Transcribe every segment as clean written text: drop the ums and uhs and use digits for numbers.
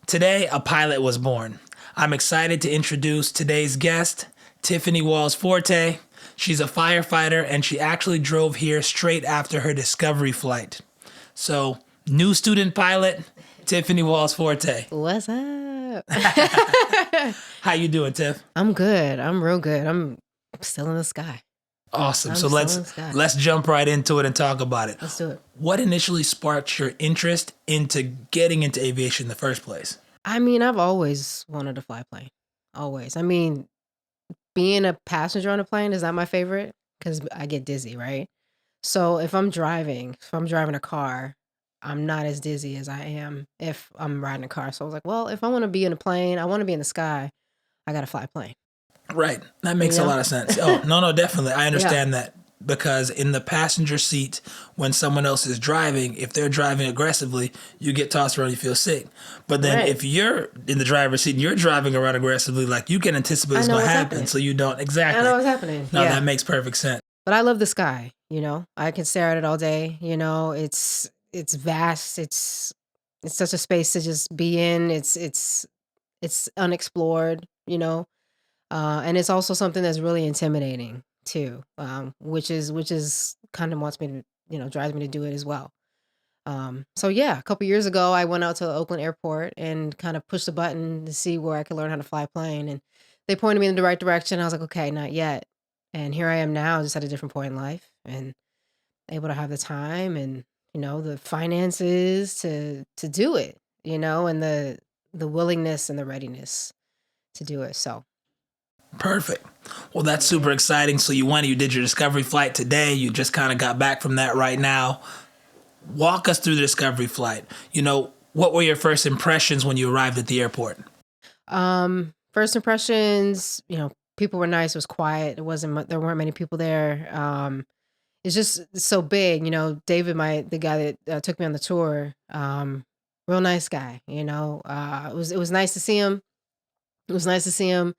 Today, a pilot was born. I'm excited to introduce today's guest, Tiffany Walls-forte. She's a firefighter and she actually drove here straight after her discovery flight. So, new student pilot, Tiffany Walls-forte. What's up? How you doing, Tiff? I'm good. I'm real good. I'm still in the sky. Awesome. I'm So still in the sky. let's jump right into it and talk about it. Let's do it. What initially sparked your interest into getting into aviation in the first place? I mean, I've always wanted to fly a plane. Always. I mean, being a passenger on a plane is not my favorite because I get dizzy, right? So if I'm driving a car, I'm not as dizzy as I am if I'm riding a car. So I was like, well, if I want to be in a plane, I want to be in the sky, I got to fly a plane. Right. That You makes a know? lot of sense. Oh, no, definitely. I Yeah. understand that because in the passenger seat, when someone else is driving, if they're driving aggressively, you get tossed around, you feel sick. But then Right. if you're in the driver's seat and you're driving around aggressively, like you can anticipate I what's know going to what's happen. happening. So you don't. I Exactly. know what's happening. No, Yeah. that makes perfect sense. But I love the sky, I can stare at it all day, it's vast, it's such a space to just be in. It's unexplored, and it's also something that's really intimidating too, which is kind of wants me to, drives me to do it as well. So yeah, a couple years ago, I went out to the Oakland airport and kind of pushed a button to see where I could learn how to fly a plane, and they pointed me in the right direction. I was like, okay, not yet. And here I am now, just at a different point in life, and able to have the time and the finances to do it, and the willingness and the readiness to do it. So Perfect. Well, that's super yeah. exciting. So you did your discovery flight today. You just kind of got back from that right now. Walk us through the discovery flight. What were your first impressions when you arrived at the airport? First impressions, people were nice. It was quiet. It wasn't there weren't many people there. It's just so big. David, the guy that took me on the tour, real nice guy. It was nice to see him. It was nice to see him.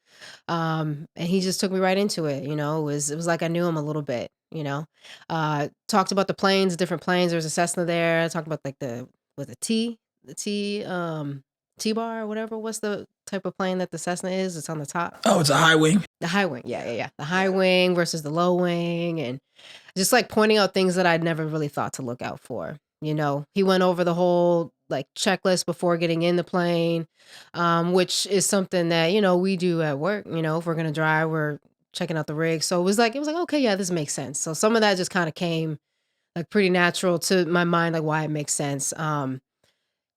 And he just took me right into it. It was like I knew him a little bit. Talked about the planes, different planes. There was a Cessna there. Talked about like the T bar or whatever. What's the type of plane that the Cessna is? It's on the top. Oh, it's a high wing. The high wing, yeah. The high wing versus the low wing, and just like pointing out things that I'd never really thought to look out for. He went over the whole like checklist before getting in the plane, which is something that we do at work. If we're gonna drive, we're checking out the rig. So it was like okay, yeah, this makes sense. So some of that just kind of came like pretty natural to my mind, like why it makes sense.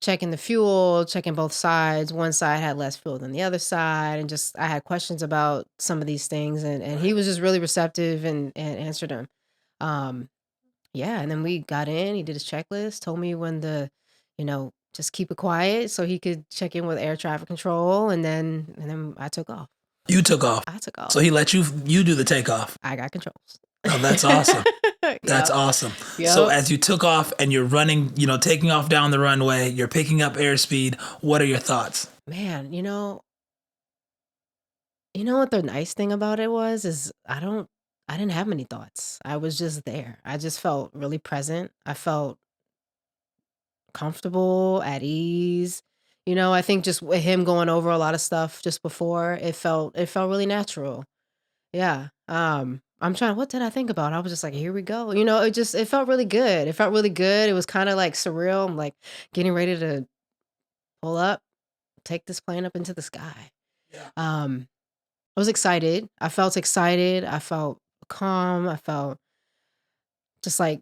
Checking the fuel, checking both sides. One side had less fuel than the other side, and just I had questions about some of these things, and he was just really receptive and answered them. Um, yeah, and then we got in. He did his checklist, told me when just keep it quiet so he could check in with air traffic control, and then I took off. You took off. I took So off. he let you do the takeoff. I got controls. Oh, that's awesome. That's Yep. awesome. So Yep. as you took off and you're running, taking off down the runway, you're picking up airspeed. What are your thoughts? Man, what the nice thing about it was is I didn't have many thoughts. I was just there. I just felt really present. I felt comfortable, at ease. I think just with him going over a lot of stuff just before, it felt really natural. Yeah. I'm trying what did I think about? I was just like, here we go. It felt really good. It felt really good. It was kind of like surreal. I'm like getting ready to pull up, take this plane up into the sky. Yeah. I was excited. I felt excited. I felt calm. I felt just like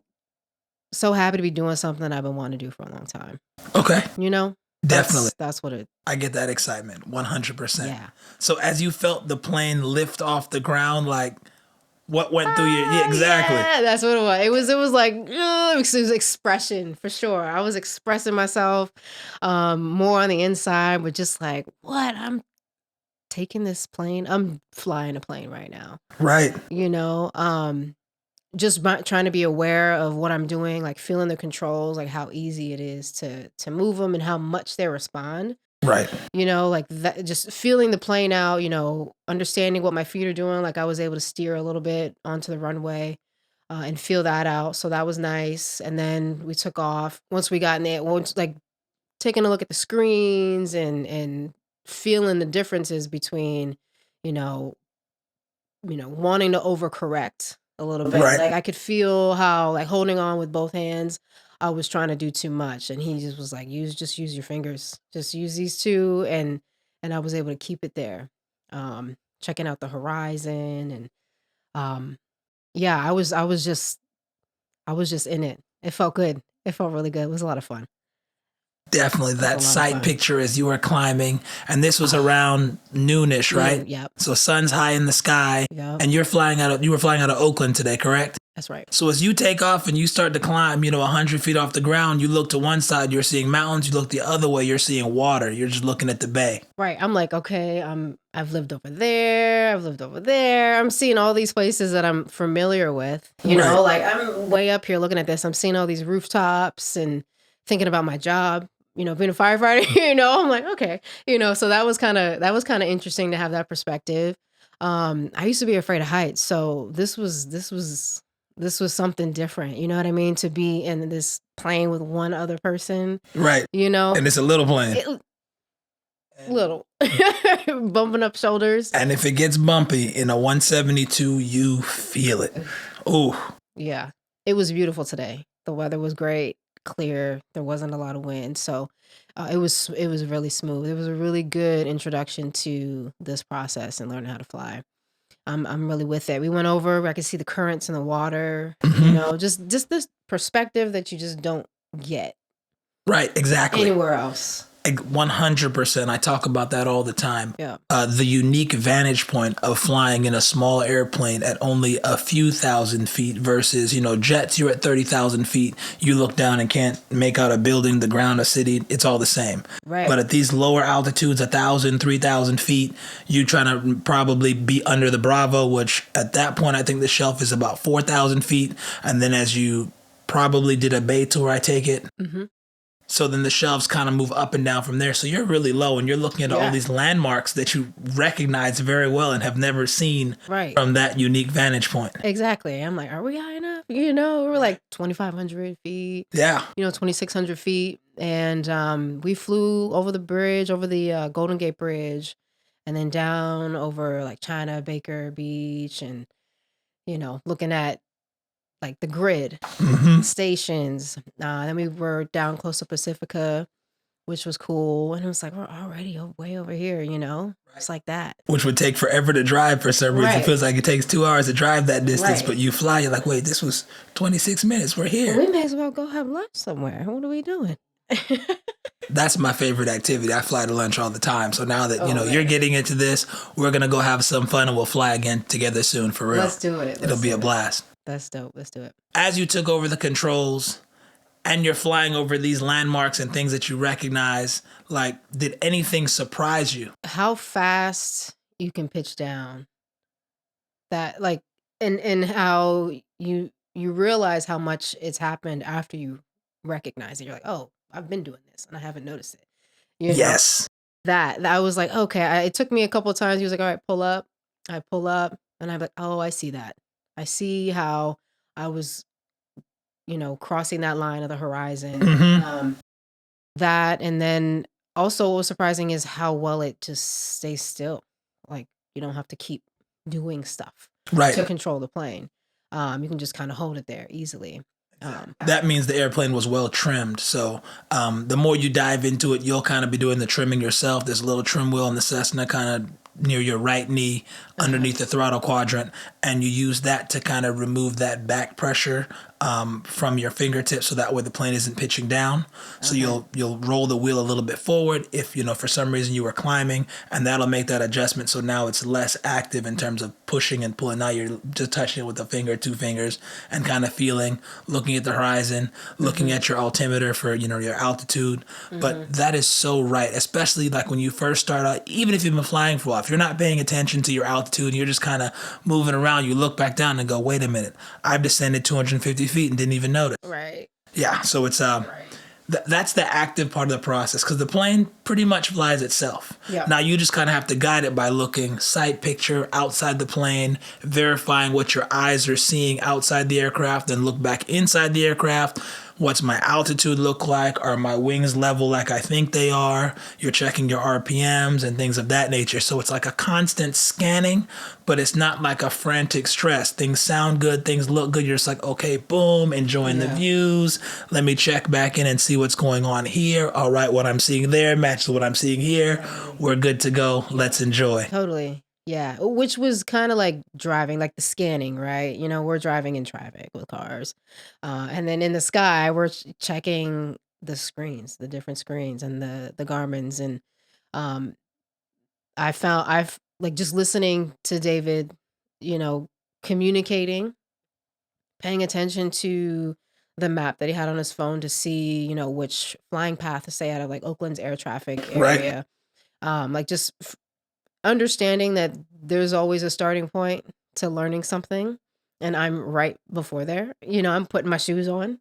so happy to be doing something I've been wanting to do for a long time. Okay. You know? Definitely. That's what it I get that excitement 100%. yeah. So as you felt the plane lift off the ground, like what went through your, yeah, exactly. Yeah, that's what it was. It was like it was expression for sure. I was expressing myself more on the inside, but just like, what? I'm taking this plane. I'm flying a plane right now. Right. Just trying to be aware of what I'm doing, like feeling the controls, like how easy it is to move them and how much they respond. Right. Like that, just feeling the plane out, understanding what my feet are doing. Like I was able to steer a little bit onto the runway and feel that out. So that was nice. And then we took off. Once we got in there, once like taking a look at the screens and feeling the differences between, you know, wanting to overcorrect a little bit. Right. Like I could feel how like holding on with both hands, I was trying to do too much. And he just was like, use your fingers. Just use these two and I was able to keep it there. Checking out the horizon and um yeah, I was just in it. It felt good. It felt really good. It was a lot of fun. Definitely It was a that lot of sight fun. picture as you were climbing. And this was around noonish, right? Yep. So sun's high in the sky Yep. and you were flying out of Oakland today, correct? That's right. So as you take off and you start to climb, 100 feet off the ground, you look to one side, you're seeing mountains. You look the other way, you're seeing water. You're just looking at the bay. Right. I'm like, okay, I've lived over there. I've lived over there. I'm seeing all these places that I'm familiar with. Right. Like I'm way up here looking at this. I'm seeing all these rooftops and thinking about my job, being a firefighter, I'm like, okay. So that was kind of interesting to have that perspective. I used to be afraid of heights, so this was something different. You know what I mean? To be in this plane with one other person, Right. And it's a little plane. little bumping up shoulders. And if it gets bumpy in a 172, you feel it. Oh, Yeah, it was beautiful today. The weather was great, clear. There wasn't a lot of wind, so it was really smooth. It was a really good introduction to this process and learning how to fly. I'm really with it. We went over. I could see the currents in the water. Just this perspective that you just don't get right. Exactly. anywhere else. 100%. I talk about that all the time. Yeah. The unique vantage point of flying in a small airplane at only a few thousand feet versus, jets, you're at 30,000 feet. You look down and can't make out a building, the ground, a city. It's all the same. Right. But at these lower altitudes, 1,000, 3,000 feet, you're trying to probably be under the Bravo, which at that point, I think the shelf is about 4,000 feet. And then as you probably did a bay tour, I take it. Mm-hmm. So then the shelves kind of move up and down from there. So you're really low and you're looking at all these landmarks that you recognize very well and have never seen from that unique vantage point. Exactly. I'm like, are we high enough? We were like 2,500 feet. Yeah. 2,600 feet. And we flew over the bridge, over the Golden Gate Bridge, and then down over like China, Baker Beach, and, looking at like the grid, stations. Then we were down close to Pacifica, which was cool. And it was like, we're already way over here, It's like that. Which would take forever to drive for some reason. It feels like it takes 2 hours to drive that distance, but you fly, you're like, wait, this was 26 minutes. We're here. Well, we may as well go have lunch somewhere. What are we doing? That's my favorite activity. I fly to lunch all the time. So now that, you're getting into this, we're going to go have some fun and we'll fly again together soon for real. Let's do it. It'll be a blast. That's dope. Let's do it. As you took over the controls and you're flying over these landmarks and things that you recognize, like, did anything surprise you? How fast you can pitch down. That like and how you realize how much it's happened after you recognize it. You're like, oh, I've been doing this and I haven't noticed it. Yes. That I was like, okay. It took me a couple of times. He was like, all right, pull up. I pull up and I'm like, oh, I see that. I see how I was, crossing that line of the horizon. That, and then also what was surprising is how well it just stays still. Like you don't have to keep doing stuff to control the plane. You can just kind of hold it there easily. That means the airplane was well trimmed. So the more you dive into it, you'll kind of be doing the trimming yourself. There's a little trim wheel on the Cessna kind of near your right knee underneath the throttle quadrant, and you use that to kind of remove that back pressure from your fingertips, so that way the plane isn't pitching down. So you'll roll the wheel a little bit forward if for some reason you were climbing, and that'll make that adjustment so now it's less active in terms of pushing and pulling. Now you're just touching it with a finger, 2 fingers, and kind of feeling, looking at the horizon, looking at your altimeter for your altitude. But that is so right, especially like when you first start out, even if you've been flying for a while, if you're not paying attention to your altitude and you're just kind of moving around, you look back down and go, wait a minute, I've descended 250 feet and didn't even notice. Right. Yeah, so it's that's the active part of the process, because the plane pretty much flies itself. Yeah. Now you just kind of have to guide it by looking sight picture outside the plane, verifying what your eyes are seeing outside the aircraft, then look back inside the aircraft. What's my altitude look like? Are my wings level like I think they are? You're checking your RPMs and things of that nature. So it's like a constant scanning, but it's not like a frantic stress. Things sound good, things look good. You're just like, okay, boom, enjoying the Yeah. views. Let me check back in and see what's going on here. All right, what I'm seeing there matches what I'm seeing here. We're good to go. Let's enjoy. Totally. Yeah. Which was kind of like driving, like the scanning, right? We're driving in traffic with cars. And then in the sky, we're checking the screens, the different screens and the Garmin's. And um, I've like just listening to David, you know, communicating, paying attention to the map that he had on his phone to see, which flying path to stay out of like Oakland's air traffic Right? area. Like just understanding that there's always a starting point to learning something, and I'm right before there. I'm putting my shoes on.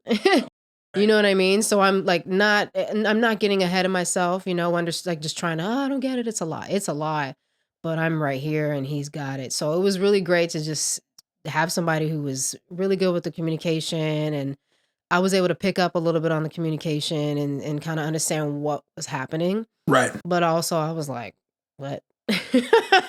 You know what I mean? So I'm like I'm not getting ahead of myself, like just trying to, oh, I don't get it. It's a lie. It's a lie. But I'm right here and he's got it. So it was really great to just have somebody who was really good with the communication, and I was able to pick up a little bit on the communication and kind of understand what was happening. Right. But also I was like, what?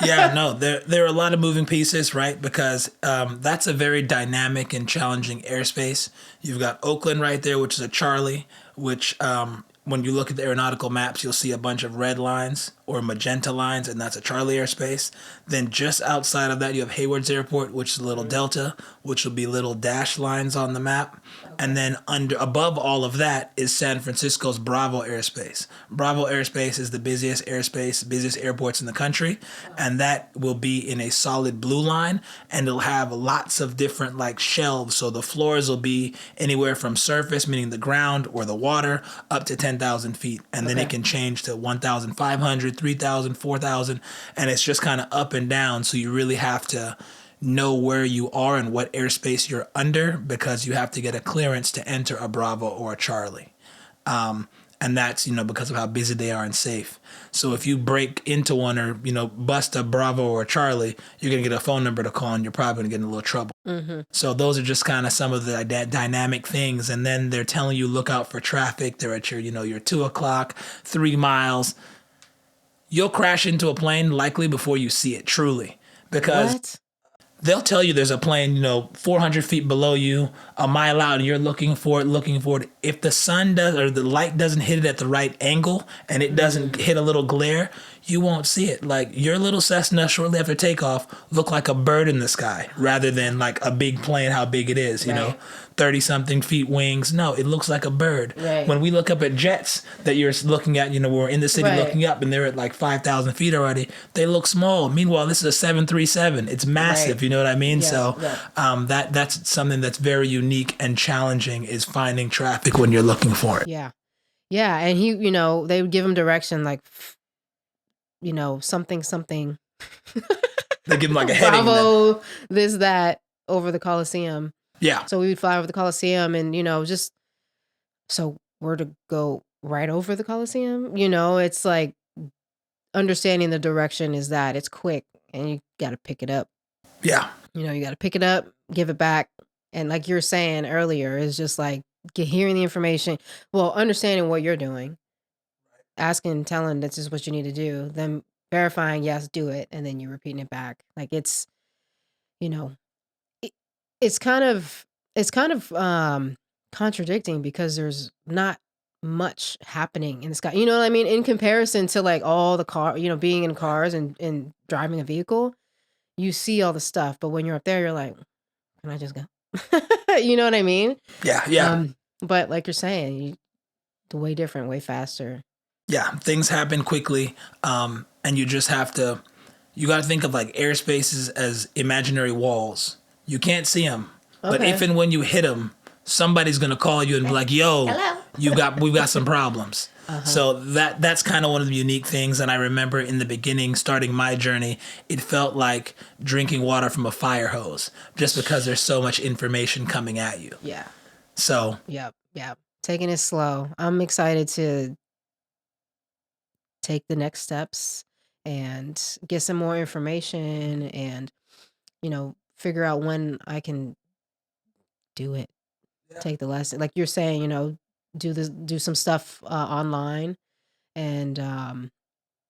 Yeah, no, there are a lot of moving pieces, right? Because that's a very dynamic and challenging airspace. You've got Oakland right there, which is a Charlie, which when you look at the aeronautical maps, you'll see a bunch of red lines or magenta lines, and that's a Charlie airspace. Then just outside of that, you have Hayward's Airport, which is a little Delta, which will be little dash lines on the map. And then above all of that is San Francisco's Bravo airspace. Bravo airspace is the busiest airspace, busiest airports in the country, and that will be in a solid blue line, and it'll have lots of different like shelves. So the floors will be anywhere from surface, meaning the ground or the water, up to 10,000 feet, and then it Okay. can change to 1,500, 3,000, 4,000, and it's just kind of up and down. So you really have to know where you are and what airspace you're under, because you have to get a clearance to enter a Bravo or a Charlie. And that's, because of how busy they are and safe. So if you break into one or, bust a Bravo or a Charlie, you're going to get a phone number to call and you're probably going to get in a little trouble. Mm-hmm. So those are just kind of some of the dynamic things. And then they're telling you, look out for traffic. They're at your, your 2 o'clock, 3 miles. You'll crash into a plane likely before you see it, truly. Because What? they'll tell you there's a plane, 400 feet below you, a mile out, and you're looking for it. If the sun does or the light doesn't hit it at the right angle and it doesn't hit a little glare, you won't see it. Like your little Cessna shortly after takeoff looked like a bird in the sky rather than like a big plane, how big it is, Right. 30 something feet wings. No, it looks like a bird. Right. When we look up at jets that you're looking at, we're in the city Right. looking up and they're at like 5,000 feet already, they look small. Meanwhile, this is a 737. It's massive, Right. you know what I mean? Yeah, So yeah. that's something that's very unique and challenging, is finding traffic when you're looking for it. Yeah. Yeah. And they would give him direction like, something, something. They give them like a heading. Bravo, this, that, over the Coliseum. Yeah. So we would fly over the Coliseum and, just, so we're to go right over the Coliseum. It's like understanding the direction is that it's quick and you got to pick it up. Yeah. You got to pick it up, give it back. And like you're saying earlier, is just like hearing the information, well, understanding what you're doing, asking, telling this is what you need to do, then verifying, yes, do it, and then you're repeating it back. Like you know, it, it's kind of contradicting because there's not much happening in the sky. You know what I mean? In comparison to like all the being in cars and driving a vehicle, you see all the stuff, but when you're up there, you're like, can I just go? You know what I mean? Yeah. Yeah. But like you're saying, way different, way faster. Yeah. Things happen quickly. And you just have to, you got to think of like airspaces as imaginary walls. You can't see them, but if Okay. and when you hit them, somebody's gonna call you and be like, "Yo, we've got some problems." So that's kind of one of the unique things. And I remember in the beginning, starting my journey, it felt like drinking water from a fire hose, just because there's so much information coming at you. Yeah. So Yep. Yep. Taking it slow. I'm excited to take the next steps and get some more information and, figure out when I can do it. take the lesson. Like you're saying, do some stuff online and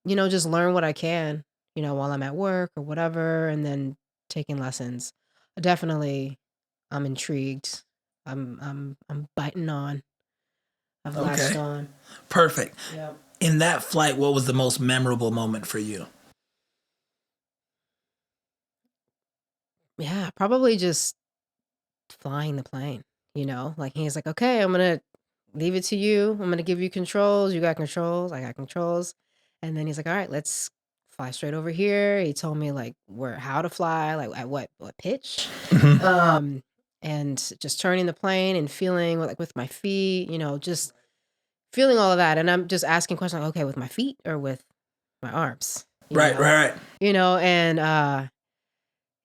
just learn what I can, while I'm at work or whatever, and then taking lessons. Definitely, I'm intrigued. I'm biting on. I've latched Okay. on. Perfect. Yeah. In that flight, what was the most memorable moment for you? Yeah, probably just flying the plane, like he's like, okay, I'm gonna leave it to you. I'm gonna give you controls. You got controls. I got controls. And then he's like, all right, let's fly straight over here. He told me like how to fly, like at what pitch. Hmm. Um, and just turning the plane and feeling like with my feet, just feeling all of that. And I'm just asking questions like, okay, with my feet or with my arms, Right, right, right. and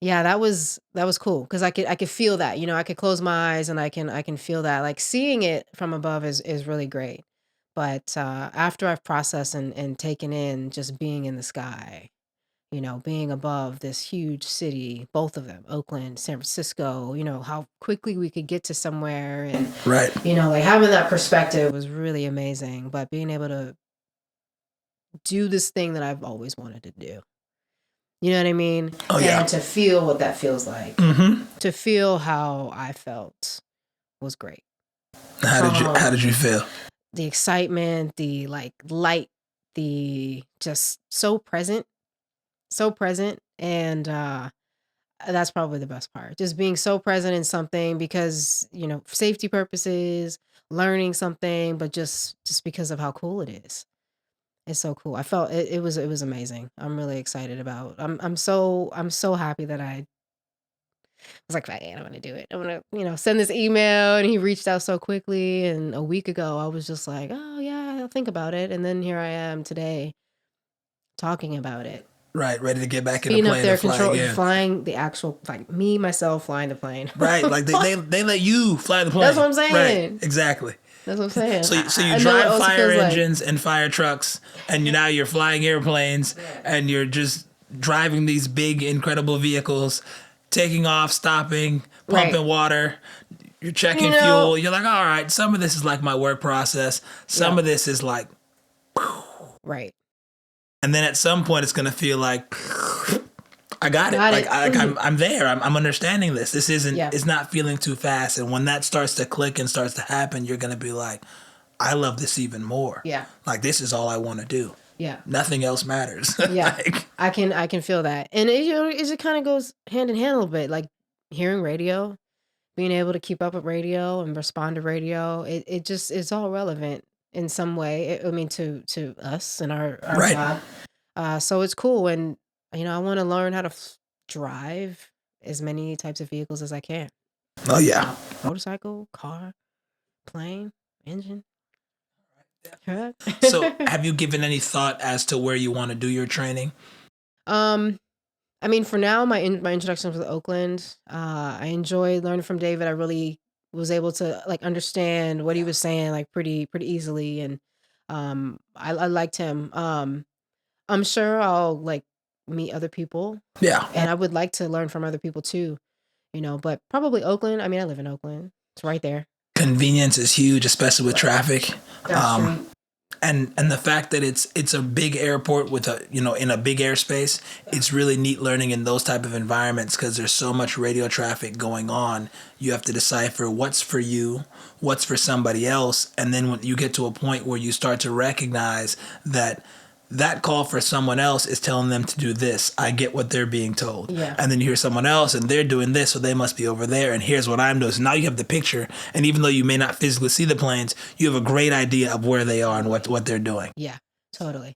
yeah, that was cool because I could feel that, I could close my eyes and I can feel that. Like seeing it from above is really great. But after I've processed and taken in just being in the sky, being above this huge city, both of them, Oakland, San Francisco, how quickly we could get to somewhere and Right. like having that perspective was really amazing. But being able to do this thing that I've always wanted to do. You know what I mean? Oh, yeah. And to feel what that feels like. Hmm. To feel how I felt was great. How did you feel? The excitement, the like light, the just so present, and that's probably the best part. Just being so present in something because, safety purposes, learning something, but just because of how cool it is. It's so cool. I felt it was amazing. I'm really excited about. I'm so happy that I was like, "Man, I'm gonna do it. I'm gonna, send this email." And he reached out so quickly. And a week ago, I was just like, "Oh yeah, I'll think about it." And then here I am today talking about it. Right, ready to get back in the Being up plane there, and fly again. flying the actual, like me myself flying the plane. Right, like they let you fly the plane. That's what I'm Right, saying. exactly. That's what I'm saying. So you I know what drive else it fire feels like. engines and fire trucks, and now you're flying airplanes, and you're just driving these big, incredible vehicles, taking off, stopping, Right. pumping water. You're checking You know. fuel. You're like, all right, some of this is like my work process. Some Yeah. of this is like, Right. and then at some point it's gonna feel like I got it. Got Like, it. I'm there. I'm understanding this. This isn't. Yeah. It's not feeling too fast. And when that starts to click and starts to happen, you're gonna be like, I love this even more. Yeah. Like, this is all I want to do. Yeah. Nothing else matters. Yeah. Like, I can feel that. And it just kind of goes hand in hand a little bit. Like hearing radio, being able to keep up with radio and respond to radio, it just it's all relevant in some way. I mean to us and our right. job. So it's cool and I want to learn how to drive as many types of vehicles as I can. Oh yeah. Motorcycle, car, plane, engine, truck. So, have you given any thought as to where you want to do your training? Um I mean, for now, my introduction was Oakland. I enjoyed learning from David. I really was able to like understand what he was saying like pretty easily, and I liked him. I'm sure I'll like meet other people, Yeah. and I would like to learn from other people too. But probably Oakland. I mean, I live in Oakland. It's right there. Convenience is huge, especially with traffic. Down the street. And the fact that it's a big airport with a in a big airspace, it's really neat learning in those type of environments because there's so much radio traffic going on. You have to decipher what's for you, what's for somebody else, and then when you get to a point where you start to recognize that call for someone else is telling them to do this. I get what they're being told. Yeah. And then you hear someone else and they're doing this, so they must be over there. And here's what I'm doing. So now you have the picture. And even though you may not physically see the planes, you have a great idea of where they are and what they're doing. Yeah, totally.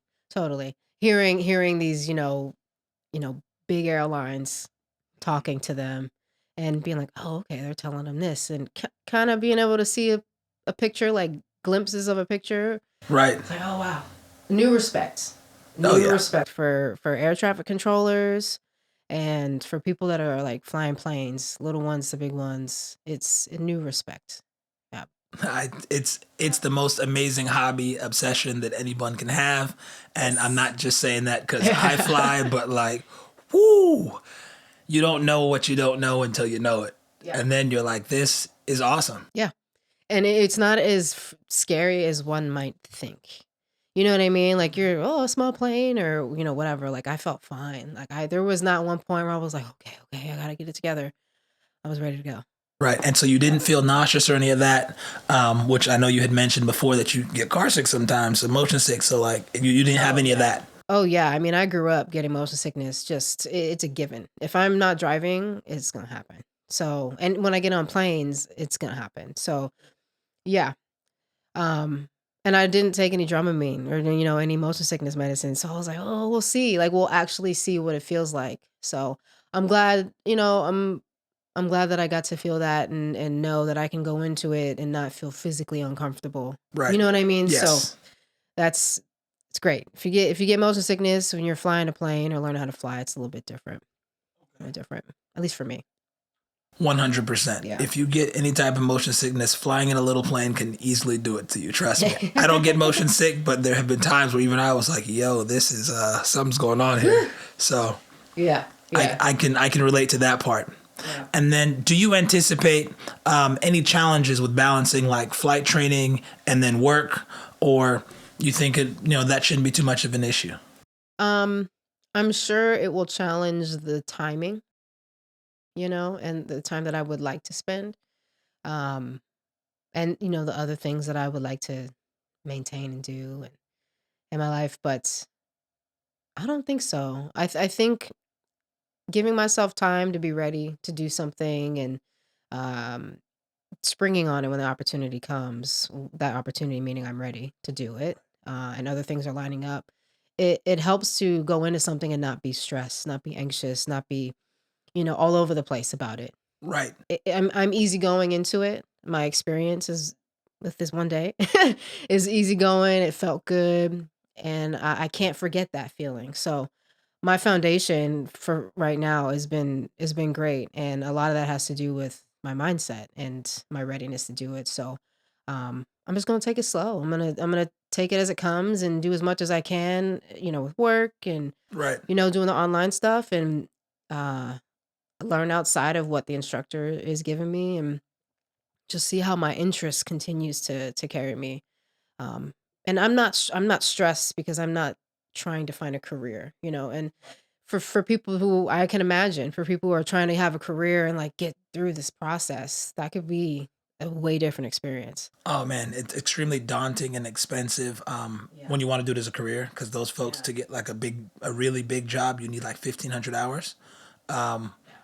Hearing these, big airlines talking to them and being like, oh, okay, they're telling them this, and kind of being able to see a picture, like glimpses of a picture. Right. It's like, oh wow, new respect, Oh, yeah. respect for air traffic controllers and for people that are like flying planes, little ones to big ones. It's a new respect. Yeah, It's the most amazing hobby obsession that anyone can have, and I'm not just saying that because I fly, but like, whoo, you don't know what you don't know until you know it, Yeah. and then you're like, this is awesome. Yeah. And it's not as scary as one might think. You know what I mean? Like you're, oh, a small plane or, whatever. Like I felt fine. Like there was not one point where I was like, okay, I gotta get it together. I was ready to go. Right. And so you didn't feel nauseous or any of that, which I know you had mentioned before that you get car sick sometimes, so motion sick. So like you didn't have any of that. Oh yeah. I mean, I grew up getting motion sickness. Just it's a given. If I'm not driving, it's gonna happen. So, and when I get on planes, it's gonna happen. So yeah. Um, and I didn't take any Dramamine or any motion sickness medicine. So I was like, oh, we'll see. Like we'll actually see what it feels like. So I'm glad, I'm glad that I got to feel that and know that I can go into it and not feel physically uncomfortable. You Right. know what I mean? So Yes. that's it's great. If you get motion sickness when you're flying a plane or learning how to fly, it's a little bit different. A little different. At least for me. 100%. Yeah. If you get any type of motion sickness, flying in a little plane can easily do it to you. Trust me. I don't get motion sick, but there have been times where even I was like, "Yo, this is something's going on here." So Yeah. Yeah. I can relate to that part. Yeah. And then, do you anticipate any challenges with balancing like flight training and then work, or you think that shouldn't be too much of an issue? Um, I'm sure it will challenge the timing, and the time that I would like to spend. Um, and the other things that I would like to maintain and do in my life, but I don't think so. I think giving myself time to be ready to do something and um springing on it when the opportunity comes, that opportunity meaning I'm ready to do it, and other things are lining up. It helps to go into something and not be stressed, not be anxious, not be, all over the place about it. Right. I'm easy going into it. My experience is with this one day is easy going. It felt good, and I can't forget that feeling. So my foundation for right now has been great, and a lot of that has to do with my mindset and my readiness to do it. So I'm just gonna take it slow. I'm gonna take it as it comes and do as much as I can, with work and Right. doing the online stuff and uh learn outside of what the instructor is giving me and just see how my interest continues to carry me. Um, and I'm not stressed because I'm not trying to find a career, and for people who I can imagine, for people who are trying to have a career and like get through this process, that could be a way different experience. Oh man, it's extremely daunting and expensive Yeah. when you want to do it as a career because those folks Yeah. to get like a really big job, you need like 1,500 hours,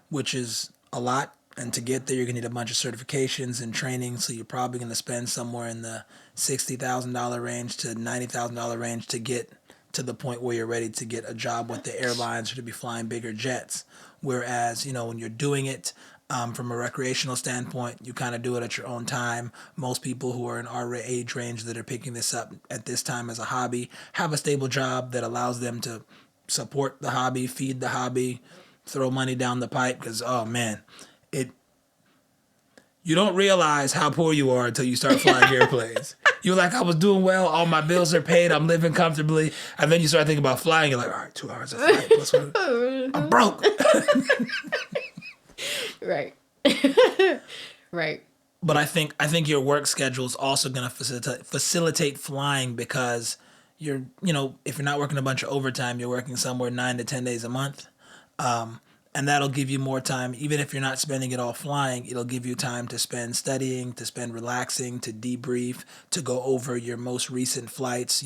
which is a lot. And to get there, you're gonna need a bunch of certifications and training. So you're probably gonna spend somewhere in the $60,000 range to $90,000 range to get to the point where you're ready to get a job with the airlines or to be flying bigger jets. Whereas, when you're doing it from a recreational standpoint, you kind of do it at your own time. Most people who are in our age range that are picking this up at this time as a hobby have a stable job that allows them to support the hobby, feed the hobby, throw money down the pipe. Because, oh man, it you don't realize how poor you are until you start flying airplanes. You're like, I was doing well, all my bills are paid, I'm living comfortably, and then you start thinking about flying. You're like, all right, 2 hours of flight plus one. I'm broke. Right. Right. But I think your work schedule is also going to facilitate flying because if you're not working a bunch of overtime, you're working somewhere 9 to 10 days a month. And that'll give you more time, even if you're not spending it all flying, it'll give you time to spend studying, to spend relaxing, to debrief, to go over your most recent flights,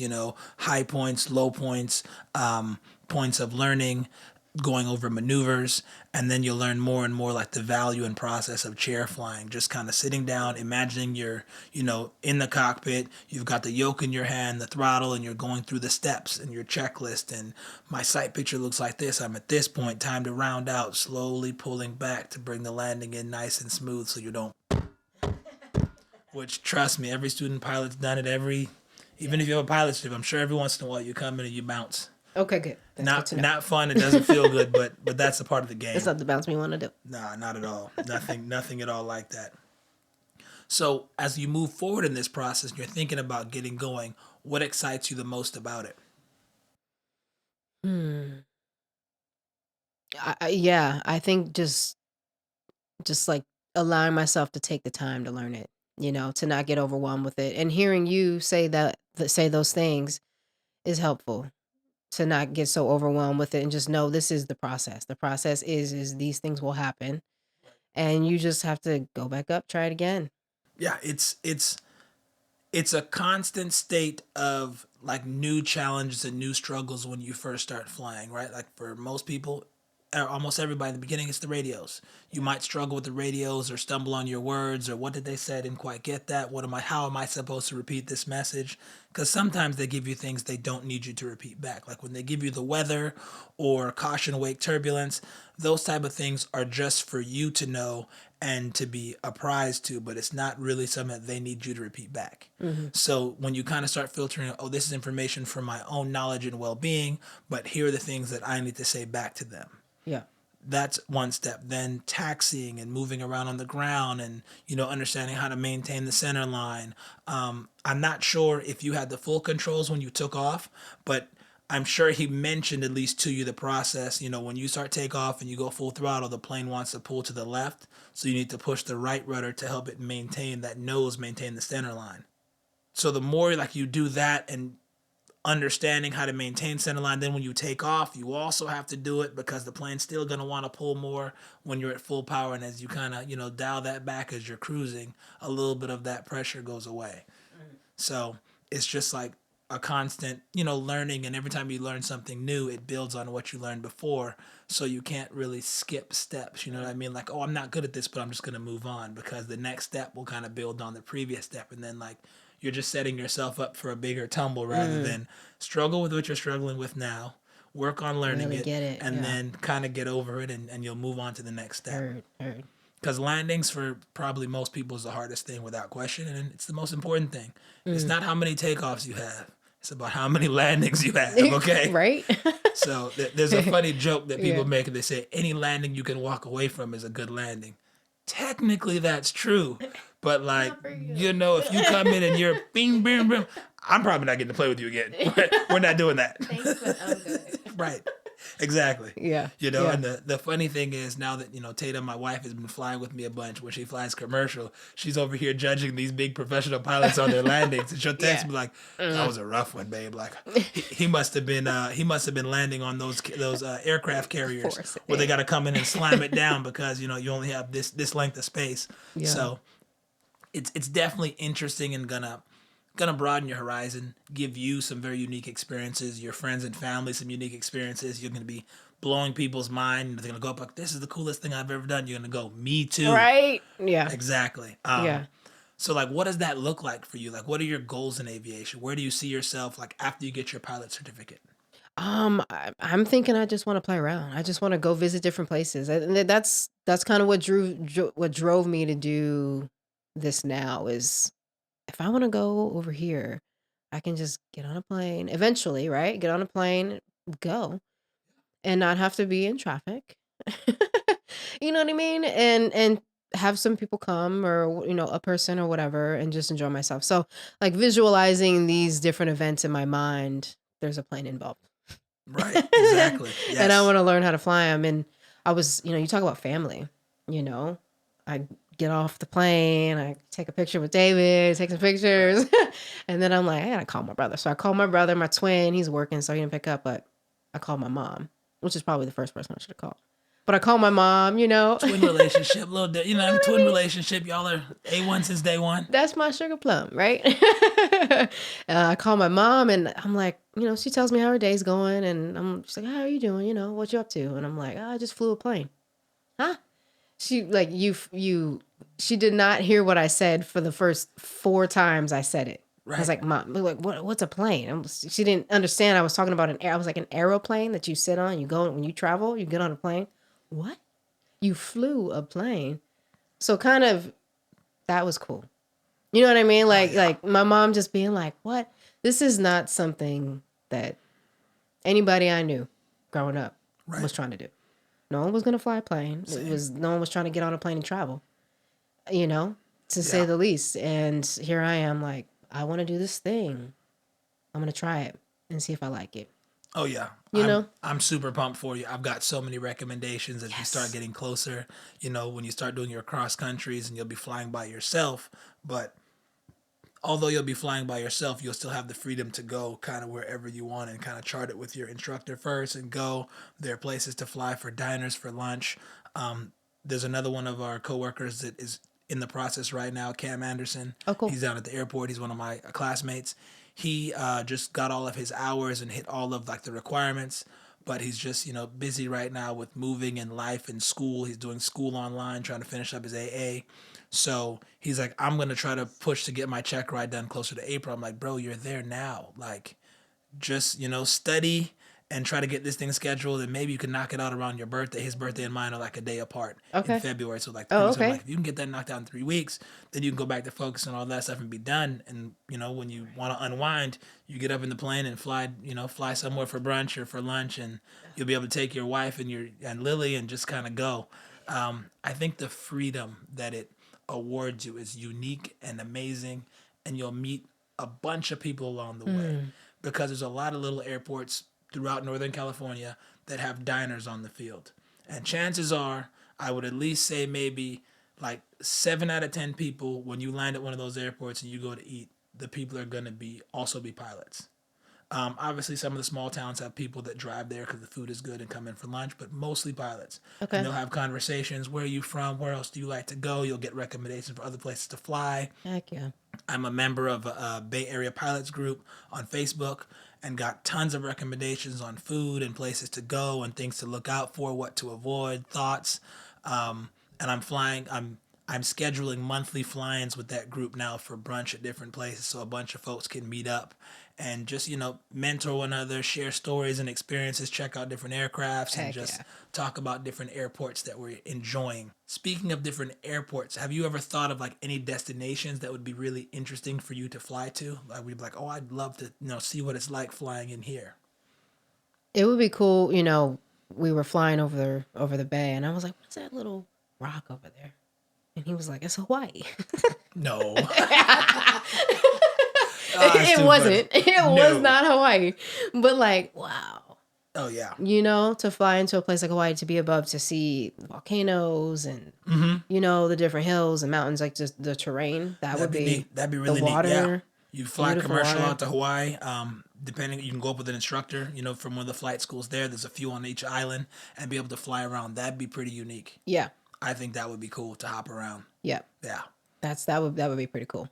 high points, low points, points of learning, going over maneuvers, and then you'll learn more and more like the value and process of chair flying. Just kind of sitting down, imagining you're, in the cockpit, you've got the yoke in your hand, the throttle, and you're going through the steps and your checklist. And my sight picture looks like this. I'm at this point, time to round out, slowly pulling back to bring the landing in nice and smooth so you don't. Which, trust me, every student pilot's done it even if you have a pilot ship, I'm sure every once in a while you come in and you bounce. Okay, good. That's good to know. Not fun. It doesn't feel good, but that's a part of the game. That's not the bounce we want to do. Nah, not at all. Nothing at all like that. So as you move forward in this process, and you're thinking about getting going. What excites you the most about it? Yeah, I think just like allowing myself to take the time to learn it, to not get overwhelmed with it. And hearing you say those things is helpful to not get so overwhelmed with it and just know this is the process. The process is these things will happen and you just have to go back up, try it again. Yeah, it's a constant state of like new challenges and new struggles when you first start flying, right? Like for most people, almost everybody in the beginning, it's the radios. You might struggle with the radios or stumble on your words or what did they say? I didn't quite get that. How am I supposed to repeat this message? Because sometimes they give you things they don't need you to repeat back. Like when they give you the weather or caution wake turbulence, those type of things are just for you to know and to be apprised to, but it's not really something that they need you to repeat back. Hmm. So when you kind of start filtering, oh, this is information for my own knowledge and well being, but here are the things that I need to say back to them. Yeah. That's one step. Then taxiing and moving around on the ground and, understanding how to maintain the center line. I'm not sure if you had the full controls when you took off, but I'm sure he mentioned at least to you the process. When you start takeoff and you go full throttle, the plane wants to pull to the left. So you need to push the right rudder to help it maintain the center line. So the more like you do that and understanding how to maintain center line. Then when you take off, you also have to do it because the plane's still going to want to pull more when you're at full power. And as you kind of, dial that back as you're cruising, a little bit of that pressure goes away. So it's just like a constant, learning. And every time you learn something new, it builds on what you learned before. So you can't really skip steps. You know what I mean? Like, oh, I'm not good at this, but I'm just going to move on because the next step will kind of build on the previous step. And then, like, you're just setting yourself up for a bigger tumble rather Mm, than struggle with what you're struggling with now, work on learning really it, get it. and Yeah. then kind of get over it and you'll move on to the next step. Heard. Because landings for probably most people is the hardest thing without question, and it's the most important thing. It's Mm. not how many takeoffs you have, it's about how many landings you have, okay? Right? So there's a funny joke that people Yeah. make. They say any landing you can walk away from is a good landing. Technically, that's true, but like Not for you. if you come in and you're bing bing bing, I'm probably not getting to play with you again. We're not doing that. Thanks, but I'm good. Right. Exactly. Yeah. Yeah. And the funny thing is now that, Tatum, my wife, has been flying with me a bunch when she flies commercial, she's over here judging these big professional pilots on their landings. And she'll text Yeah. me like, that was a rough one, babe. Like he must have been landing on those aircraft carriers Force it. where they got to come in and slam it down because, you only have this length of space. Yeah. So it's definitely interesting and gonna broaden your horizon, give you some very unique experiences, your friends and family some unique experiences. You're gonna be blowing people's mind. They're gonna go up like, "This is the coolest thing I've ever done." You're gonna go, "Me too." Right? Yeah. Exactly. Yeah. So like, what does that look like for you? Like, what are your goals in aviation? Where do you see yourself like after you get your pilot certificate? I'm thinking I just want to play around. I just want to go visit different places. And that's kind of what drove me to do this now is if I want to go over here, I can just get on a plane eventually, right? Get on a plane, go, and not have to be in traffic. You know what I mean? And have some people come or a person or whatever and just enjoy myself. So like visualizing these different events in my mind, there's a plane involved. Right. Exactly. And I Yes. want to learn how to fly them. And I was, you talk about family, you know, I get off the plane, I take a picture with David, take some pictures. And then I'm like, I gotta call my brother. So I called my brother, my twin, he's working, so he didn't pick up, but I called my mom, which is probably the first person I should have called. But I called my mom, Twin relationship, little, You know what I twin mean? relationship. Y'all are A1 since day one. That's my sugar plum, right? I call my mom and I'm like, she tells me how her day's going and she's like, how are you doing? What you up to? And I'm like, oh, I just flew a plane. Huh? She like she did not hear what I said for the first 4 times I said it. I was Right. like, Mom, like what's a plane? She didn't understand I was talking about I was like an aeroplane that you sit on, you go when you travel, you get on a plane. What? You flew a plane. So kind of that was cool. You know what I mean? Oh Like yeah. like my mom just being like, "What? This is not something that anybody I knew growing up Right. was trying to do. No one was gonna fly a plane. Same. No one was trying to get on a plane and travel, you know, to say Yeah. the least. And here I am, like, I want to do this thing. I'm gonna try it and see if I like it. Oh yeah, You know? I'm super pumped for you. I've got so many recommendations as we start Yes. getting closer. When you start doing your cross countries and you'll be flying by yourself, but although you'll be flying by yourself, you'll still have the freedom to go kind of wherever you want and kind of chart it with your instructor first and go. There are places to fly for diners for lunch. There's another one of our coworkers that is in the process right now, Cam Anderson. Oh, cool. He's down at the airport. He's one of my classmates. He just got all of his hours and hit all of like the requirements, but he's just busy right now with moving and life and school. He's doing school online, trying to finish up his AA. So he's like, I'm gonna try to push to get my check ride done closer to April. I'm like, bro, you're there now. Like, just study and try to get this thing scheduled, and maybe you can knock it out around your birthday. His birthday and mine are like a day apart in Okay. February, so like Oh, so I'm okay. like, if you can get that knocked out in 3 weeks, then you can go back to focus on all that stuff and be done. And when you want to unwind, you get up in the plane and fly somewhere for brunch or for lunch, and you'll be able to take your wife and Lily and just kind of go. I think the freedom that it awards you is unique and amazing, and you'll meet a bunch of people along the way because there's a lot of little airports throughout Northern California that have diners on the field. And chances are, I would at least say maybe like 7 out of 10 people, when you land at one of those airports and you go to eat, the people are going to be pilots. Obviously, some of the small towns have people that drive there because the food is good and come in for lunch, but mostly pilots. And Okay. they'll have conversations. Where are you from? Where else do you like to go? You'll get recommendations for other places to fly. Heck yeah. I'm a member of a Bay Area pilots group on Facebook and got tons of recommendations on food and places to go and things to look out for, what to avoid, thoughts. And I'm scheduling monthly fly-ins with that group now for brunch at different places so a bunch of folks can meet up and just mentor one another, share stories and experiences, check out different aircrafts, and Heck just yeah. talk about different airports that we're enjoying. Speaking of different airports, have you ever thought of like any destinations that would be really interesting for you to fly to? Like we'd be like, oh, I'd love to see what it's like flying in here. It would be cool, we were flying over the bay and I was like, what's that little rock over there? And he was like, it's Hawaii. No. That's It too funny. wasn't. It was No. not Hawaii. But like, wow. Oh yeah. To fly into a place like Hawaii, to be above, to see volcanoes and, Mm-hmm. the different hills and mountains, like just the terrain, that That'd would be be neat. That'd be the really neat. Yeah. water, You fly beautiful commercial water. out to Hawaii. Depending, you can go up with an instructor, from one of the flight schools there. There's a few on each island and be able to fly around. That'd be pretty unique. Yeah. I think that would be cool to hop around. Yeah. Yeah. That would be pretty cool.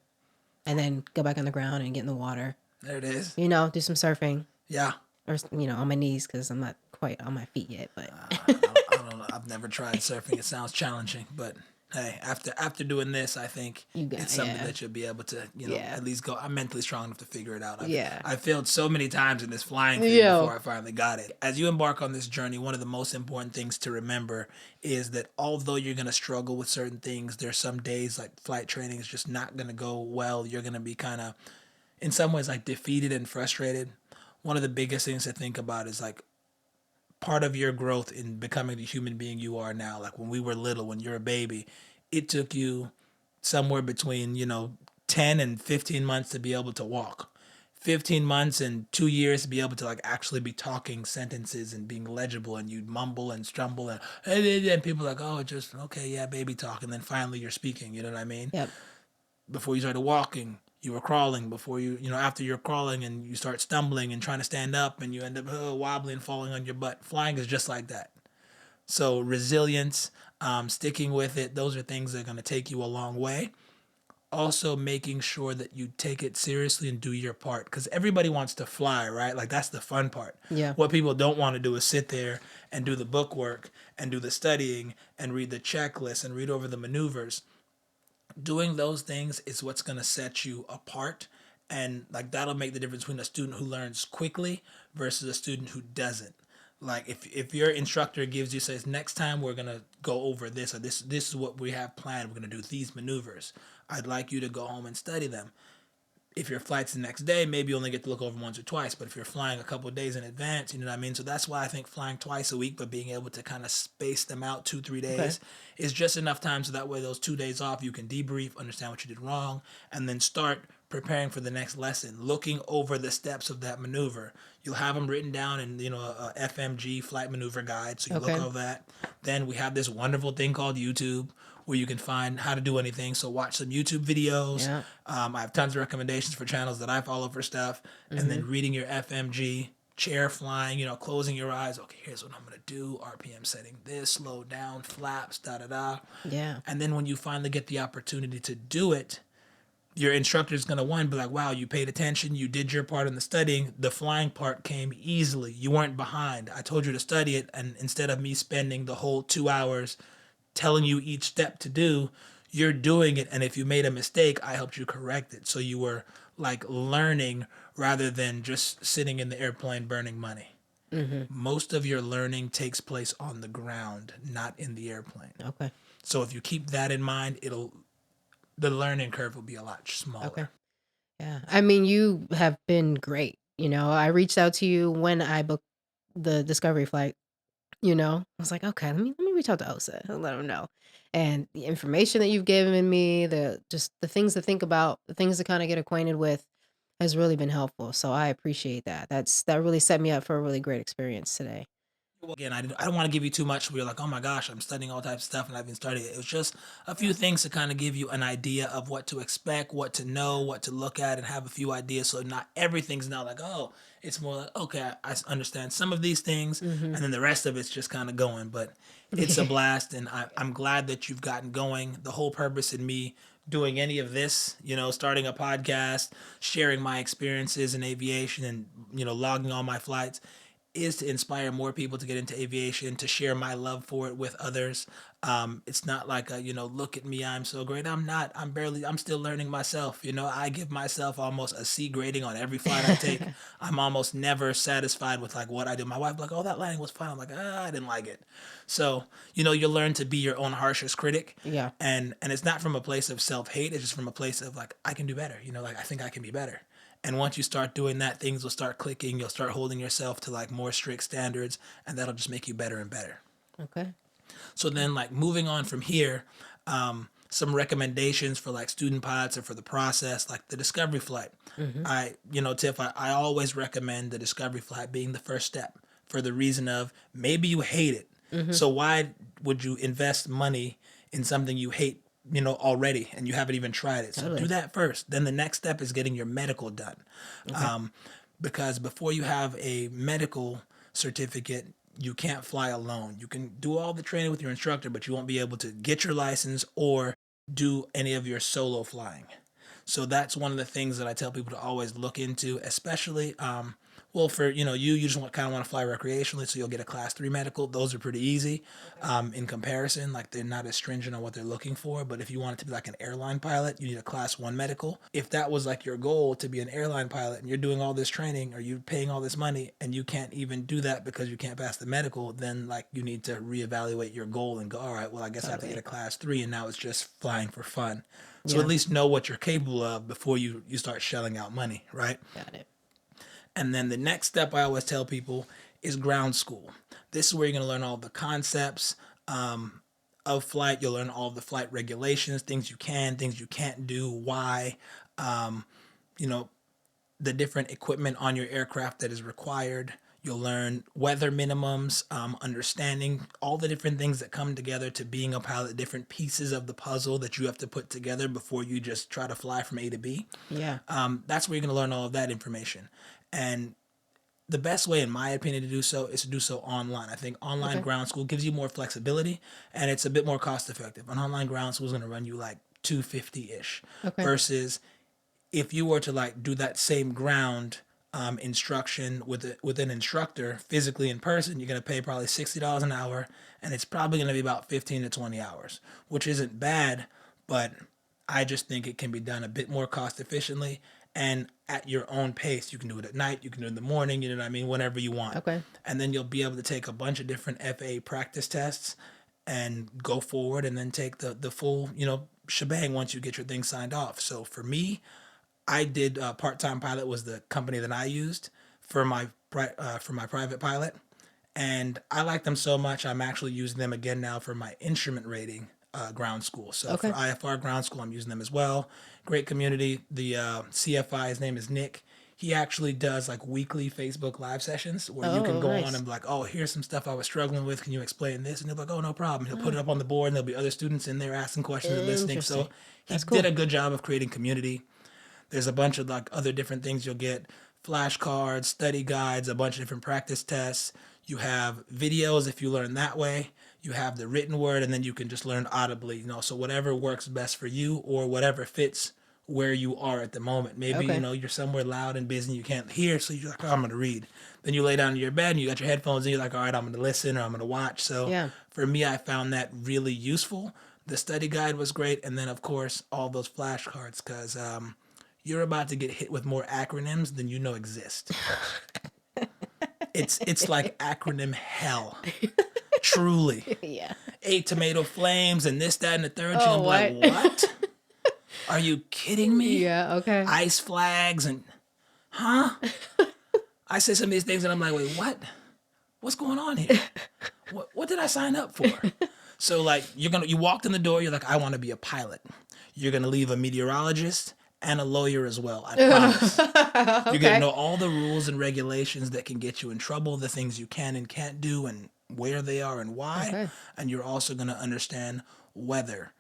And then go back on the ground and get in the water. There it is. Do some surfing Yeah. or, on my knees because I'm not quite on my feet yet, but I don't know. I've never tried surfing. It sounds challenging, but hey, after doing this, I think it's something that you'll be able to, Yeah. at least go. I'm mentally strong enough to figure it out. Yeah. I failed so many times in this flying thing Yo. before I finally got it. As you embark on this journey, one of the most important things to remember is that although you're gonna struggle with certain things, there's some days like flight training is just not gonna go well. You're gonna be kind of, in some ways, like defeated and frustrated. One of the biggest things to think about is like part of your growth in becoming the human being you are now. Like when we were little, when you're a baby, it took you somewhere between 10 and 15 months to be able to walk. 15 months and 2 years to be able to like actually be talking sentences and being legible, and you'd mumble and stumble and people are like, oh, just okay, yeah, baby talk, and then finally you're speaking, you know what I mean? Yep. Before you started walking, you were crawling. Before after you're crawling and you start stumbling and trying to stand up and you end up wobbling, falling on your butt. Flying is just like that. So resilience, sticking with it, those are things that are going to take you a long way. Also making sure that you take it seriously and do your part, because everybody wants to fly, right? Like that's the fun part. Yeah. What people don't want to do is sit there and do the book work and do the studying and read the checklist and read over the maneuvers. Doing those things is what's going to set you apart, and like that'll make the difference between a student who learns quickly versus a student who doesn't. Like if your instructor says next time we're going to go over this, or this is what we have planned, we're going to do these maneuvers, I'd like you to go home and study them. If your flight's the next day, maybe you only get to look over once or twice. But if you're flying a couple of days in advance, you know what I mean? So that's why I think flying twice a week, but being able to kind of space them out 2-3 days is just enough time so that way those 2 days off, you can debrief, understand what you did wrong, and then start preparing for the next lesson, looking over the steps of that maneuver. You'll have them written down in a FMG flight maneuver guide, so you look Okay. over that. Then we have this wonderful thing called YouTube where you can find how to do anything. So watch some YouTube videos. Yeah. I have tons of recommendations for channels that I follow for stuff, and Mm-hmm. then reading your FMG, chair flying, closing your eyes. Okay, here's what I'm gonna do. RPM setting this, slow down, flaps, da da da. Yeah. And then when you finally get the opportunity to do it, your instructor is going to one be like, wow, you paid attention, you did your part in the studying, the flying part came easily, you weren't behind, I told you to study it, and instead of me spending the whole 2 hours telling you each step to do, you're doing it, and if you made a mistake, I helped you correct it. So you were like learning rather than just sitting in the airplane burning money. Mm-hmm. Most of your learning takes place on the ground, not in the airplane. Okay. So if you keep that in mind, the learning curve will be a lot Okay. smaller. Yeah. I mean, you have been great. I reached out to you when I booked the Discovery flight. I was like, okay, let me reach out to Osa and let him know. And the information that you've given me, the things to think about, the things to kind of get acquainted with, has really been helpful. So I appreciate that. That really set me up for a really great experience today. Well, again, I don't want to give you too much where you're like, oh my gosh, I'm studying all types of stuff and I've been studying it. It was just a few things to kind of give you an idea of what to expect, what to know, what to look at, and have a few ideas. So not everything's not like, oh, it's more like, okay, I understand some of these things, Mm-hmm. and then the rest of it's just kind of going. But it's a blast, and I'm glad that you've gotten going. The whole purpose in me doing any of this, starting a podcast, sharing my experiences in aviation, and logging all my flights is to inspire more people to get into aviation, to share my love for it with others. It's not like look at me, I'm so great. I'm not. I'm still learning myself. I give myself almost a C grading on every flight I take. I'm almost never satisfied with like what I do. My wife like, oh, that landing was fine. I'm like, I didn't like it. So, you learn to be your own harshest critic. Yeah. And it's not from a place of self-hate. It's just from a place of like, I can do better. Like I think I can be better. And once you start doing that, things will start clicking. You'll start holding yourself to like more strict standards, and that'll just make you better and better. Okay. So then, like moving on from here, some recommendations for like student pilots or for the process, like the discovery flight. Mm-hmm. Tiff, I always recommend the discovery flight being the first step for the reason of maybe you hate it. Mm-hmm. So why would you invest money in something you hate, already and you haven't even tried it? So do Totally. that first. Then the next step is getting your medical done. Okay. Because before you have a medical certificate, you can't fly alone. You can do all the training with your instructor, but you won't be able to get your license or do any of your solo flying. So that's one of the things that I tell people to always look into, especially well, for you just kind of want to fly recreationally, so you'll get a class 3 medical. Those are pretty easy in comparison. Like they're not as stringent on what they're looking for. But if you want it to be like an airline pilot, you need a class 1 medical. If that was like your goal to be an airline pilot, and you're doing all this training or you're paying all this money and you can't even do that because you can't pass the medical, then like you need to reevaluate your goal and go, all right, well, I guess I have to get Totally. a class 3, and now it's just flying for fun. So at Yeah. least know what you're capable of before you start shelling out money, right? Got it. And then the next step I always tell people is ground school. This is where you're going to learn all the concepts of flight. You'll learn all the flight regulations, things you can't do, why, you know, the different equipment on your aircraft that is required. You'll learn weather minimums, understanding all the different things that come together to being a pilot, different pieces of the puzzle that you have to put together before you just try to fly from A to B. Yeah. That's where you're going to learn all of that information. And the best way, in my opinion, to do so is to do so online. I think online Okay. ground school gives you more flexibility and it's a bit more cost effective. An online ground school is going to run you like 250 ish Okay. versus if you were to like do that same ground instruction with an instructor physically in person, you're gonna pay probably $60 an hour, and it's probably gonna be about 15 to 20 hours, which isn't bad, but I just think it can be done a bit more cost efficiently and at your own pace. You can do it at night, you can do it in the morning, you know what I mean, whenever you want, Okay. and then you'll be able to take a bunch of different FAA practice tests and go forward, and then take the full shebang once you get your thing signed off. So for me, I did Part Time Pilot was the company that I used for my private pilot, and I like them so much. I'm actually using them again now for my instrument rating ground school. So for Okay. IFR ground school, I'm using them as well. Great community. The CFI, his name is Nick. He actually does like weekly Facebook live sessions where you can Oh, go on nice. and be like, oh, here's some stuff I was struggling with. Can you explain this? And he'll be like, oh, no problem. He'll put it up on the board and there'll be other students in there asking questions and listening. Interesting. So he That's did cool. a good job of creating community. There's a bunch of like other different things you'll get: flashcards, study guides, a bunch of different practice tests. You have videos if you learn that way. You have the written word, and then you can just learn audibly. So whatever works best for you or whatever fits where you are at the moment. Maybe Okay. you're somewhere loud and busy and you can't hear, so you're like, oh, I'm gonna read. Then you lay down in your bed and you got your headphones and you're like, all right, I'm gonna listen or I'm gonna watch. So Yeah. for me, I found that really useful. The study guide was great, and then of course all those flashcards, because you're about to get hit with more acronyms than you know exist. It's like acronym hell. Truly. Yeah. 8 tomato flames and this, that, and the third. You're Oh, gonna be what? like, what? Are you kidding me? Yeah. Okay. Ice flags and I say some of these things and I'm like, wait, what? What's going on here? What did I sign up for? So like you walked in the door, you're like, I want to be a pilot. You're gonna leave a meteorologist and a lawyer as well. I promise. You're gonna Okay. know all the rules and regulations that can get you in trouble, the things you can and can't do, and where they are and why. Okay. And you're also gonna understand weather.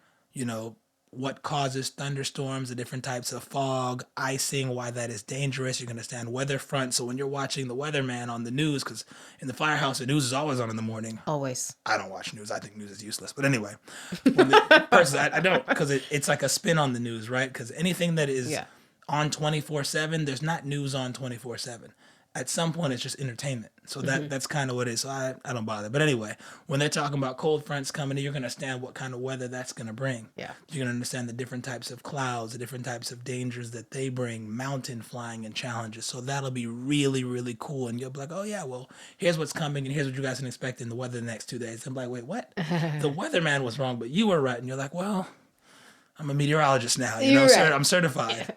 What causes thunderstorms, the different types of fog, icing, why that is dangerous. You're gonna understand weather front. So when you're watching the weatherman on the news, because in the firehouse the news is always on in the morning. Always. I don't watch news. I think news is useless. But anyway, when the person, I don't, because it's like a spin on the news, right? Because anything that is Yeah. on 24/7, there's not news on 24/7. At some point, it's just entertainment. So that's kind of what it is. So I don't bother. But anyway, when they're talking about cold fronts coming in, you're going to understand what kind of weather that's going to bring. Yeah. You're going to understand the different types of clouds, the different types of dangers that they bring, mountain flying and challenges. So that'll be really, really cool. And you'll be like, oh, yeah, well, here's what's coming and here's what you guys can expect in the weather the next 2 days. I'm like, wait, what? The weatherman was wrong, but you were right. And you're like, well, I'm a meteorologist now. You're right. I'm certified.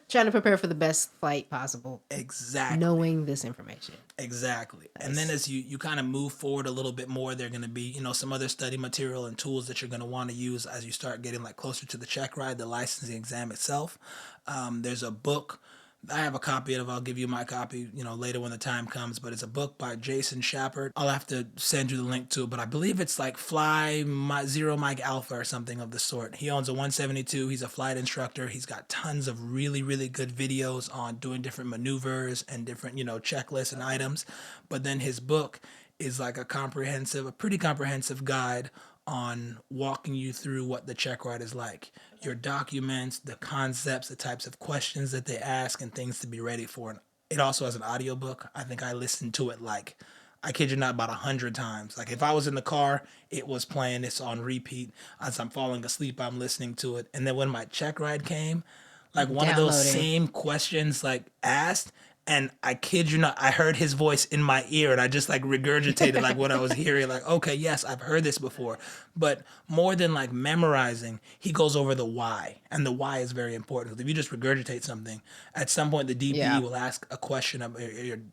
Trying to prepare for the best flight possible, Exactly. knowing this information. Exactly. And then as you kind of move forward a little bit more, there are going to be, some other study material and tools that you're going to want to use as you start getting like closer to the check ride, the licensing exam itself. There's a book. I have a copy of it. I'll give you my copy, later when the time comes. But it's a book by Jason Shepard. I'll have to send you the link to it. But I believe it's like Zero Mike Alpha or something of the sort. He owns a 172. He's a flight instructor. He's got tons of really, really good videos on doing different maneuvers and different, checklists and items. But then his book is like a pretty comprehensive guide on walking you through what the check ride is like, your documents, the concepts, the types of questions that they ask, and things to be ready for. And it also has an audiobook. I think I listened to it like, I kid you not, about 100 times. Like if I was in the car, it was playing. It's on repeat. As I'm falling asleep, I'm listening to it. And then when my check ride came, like one of those Downloading. same questions like asked, and I kid you not, I heard his voice in my ear and I just like regurgitated like what I was hearing. Like, okay, yes, I've heard this before. But more than like memorizing, he goes over the why. And the why is very important. Because if you just regurgitate something, at some point the DPE Yeah. will ask a question,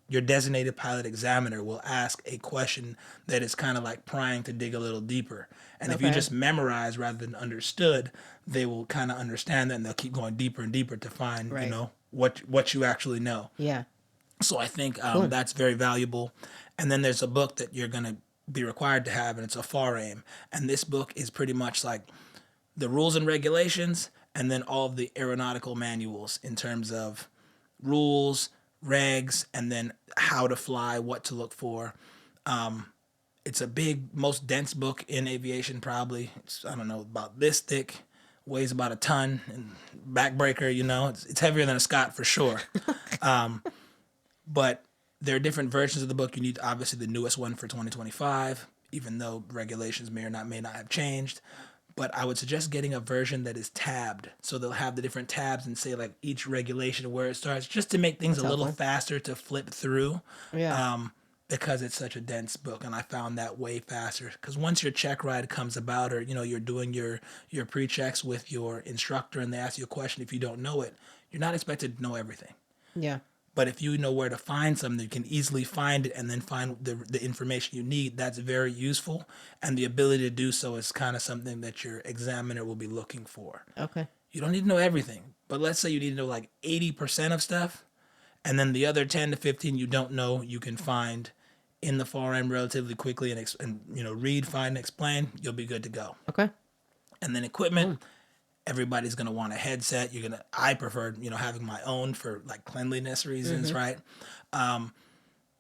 your designated pilot examiner will ask a question that is kind of like prying to dig a little deeper. And if you Okay. just memorize rather than understood, they will kind of understand that and they'll keep going deeper and deeper to find, Right. what you actually know. Yeah. So I think Cool. that's very valuable. And then there's a book that you're going to be required to have, and it's a FAA. And this book is pretty much like the rules and regulations, and then all of the aeronautical manuals in terms of rules, regs, and then how to fly, what to look for. It's a big, most dense book in aviation, probably. It's, I don't know, about this thick, weighs about a ton, and backbreaker, it's heavier than a Scott for sure. But there are different versions of the book. You need obviously the newest one for 2025, even though regulations may not have changed. But I would suggest getting a version that is tabbed. So they'll have the different tabs and say like each regulation where it starts, just to make things That's a little helpful. faster to flip through. Yeah. Because it's such a dense book, and I found that way faster. Because once your check ride comes about, or you're doing your pre-checks with your instructor, and they ask you a question, if you don't know it, you're not expected to know everything. Yeah. But if you know where to find something, you can easily find it and then find the information you need. That's very useful. And the ability to do so is kind of something that your examiner will be looking for. Okay. You don't need to know everything, but let's say you need to know like 80% of stuff, and then the other 10 to 15 you don't know, you can find in the far end relatively quickly and read, find, and explain. You'll be good to go. Okay. And then equipment, everybody's gonna want a headset. I prefer having my own for like cleanliness reasons, right?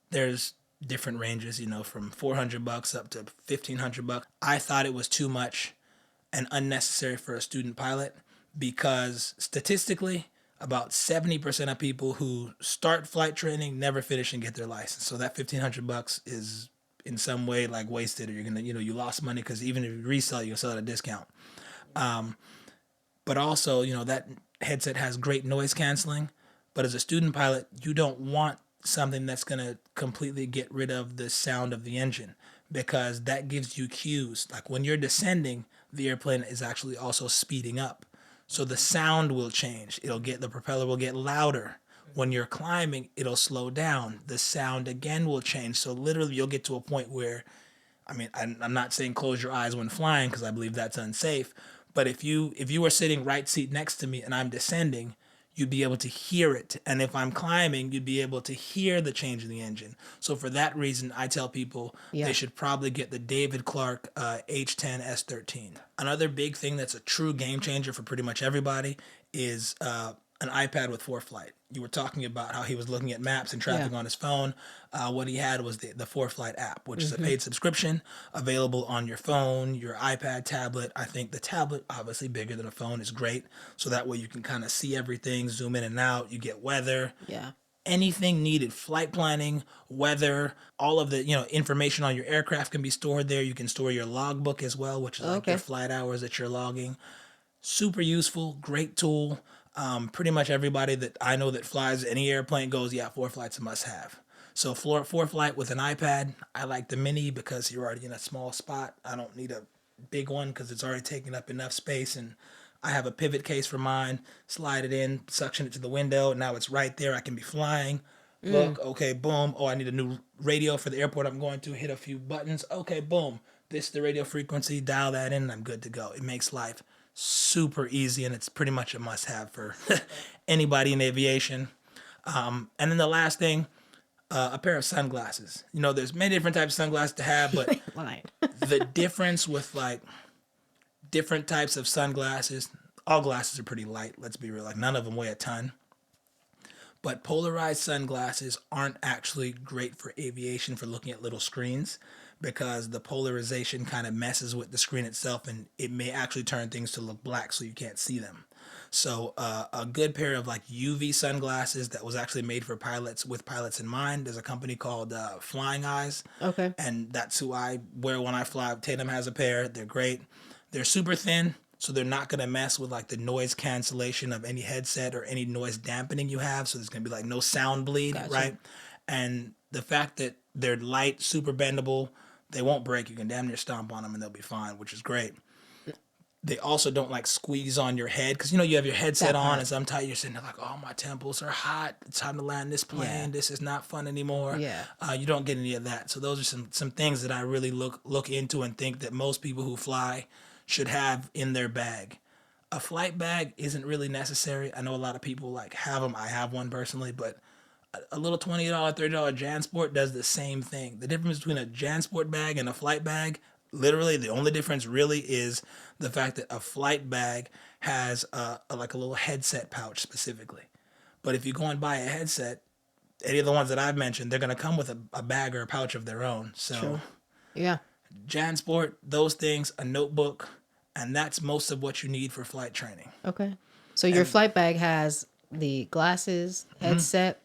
There's different ranges, from $400 up to $1,500. I thought it was too much and unnecessary for a student pilot because statistically, about 70% of people who start flight training never finish and get their license. So that $1,500 is in some way like wasted, or you're gonna, you lost money because even if you resell, you'll sell at a discount. But also, that headset has great noise canceling. But as a student pilot, you don't want something that's going to completely get rid of the sound of the engine because that gives you cues. Like when you're descending, the airplane is actually also speeding up. So the sound will change. The propeller will get louder. When you're climbing, it'll slow down. The sound again will change. So literally you'll get to a point where, I'm not saying close your eyes when flying because I believe that's unsafe. But if you were sitting right seat next to me and I'm descending, you'd be able to hear it. And if I'm climbing, you'd be able to hear the change in the engine. So for that reason, I tell people they should probably get the David Clark H10 S13. Another big thing that's a true game changer for pretty much everybody is an iPad with FAA. You were talking about how he was looking at maps and traffic on his phone. What he had was the FAA app, which is a paid subscription available on your phone, your iPad, tablet. I think the tablet, obviously bigger than a phone, is great. So that way you can kind of see everything, zoom in and out. You get weather. Yeah. Anything needed, flight planning, weather, all of the information on your aircraft can be stored there. You can store your logbook as well, which is like your flight hours that you're logging. Super useful, great tool. Pretty much everybody that I know that flies any airplane goes, yeah, FAA's a must have. So for flight with an iPad, I like the mini because you're already in a small spot. I don't need a big one because it's already taking up enough space, and I have a pivot case for mine. Slide it in, suction it to the window. Now it's right there. I can be flying. Look, okay, boom. Oh, I need a new radio for the airport I'm going to. Hit a few buttons. Okay, boom. This is the radio frequency. Dial that in, and I'm good to go. It makes life super easy, and it's pretty much a must-have for anybody in aviation. And then the last thing, a pair of sunglasses. There's many different types of sunglasses to have, but the difference with like different types of sunglasses, all glasses are pretty light. Let's be real, like none of them weigh a ton. But polarized sunglasses aren't actually great for aviation for looking at little screens because the polarization kind of messes with the screen itself and it may actually turn things to look black so you can't see them. So a good pair of like UV sunglasses that was actually made for pilots with pilots in mind. There's a company called Flying Eyes. Okay. And that's who I wear when I fly. Tatum has a pair. They're great. They're super thin, so they're not going to mess with like the noise cancellation of any headset or any noise dampening you have. So there's going to be like no sound bleed, right? And the fact that they're light, super bendable, they won't break. You can damn near stomp on them and they'll be fine, which is great. They also don't like squeeze on your head because you have your headset on and sometimes you're sitting there like, oh, my temples are hot. It's time to land this plane. Yeah. This is not fun anymore. Yeah. You don't get any of that. So those are some things that I really look into and think that most people who fly should have in their bag. A flight bag isn't really necessary. I know a lot of people like have them. I have one personally, but a little $20, $30 JanSport does the same thing. The difference between a JanSport bag and a flight bag, literally the only difference really is the fact that a flight bag has like a little headset pouch specifically. But if you go and buy a headset, any of the ones that I've mentioned, they're going to come with a bag or a pouch of their own. So True. Yeah. JanSport, those things, a notebook, and that's most of what you need for flight training. Okay. So your flight bag has the glasses, headset,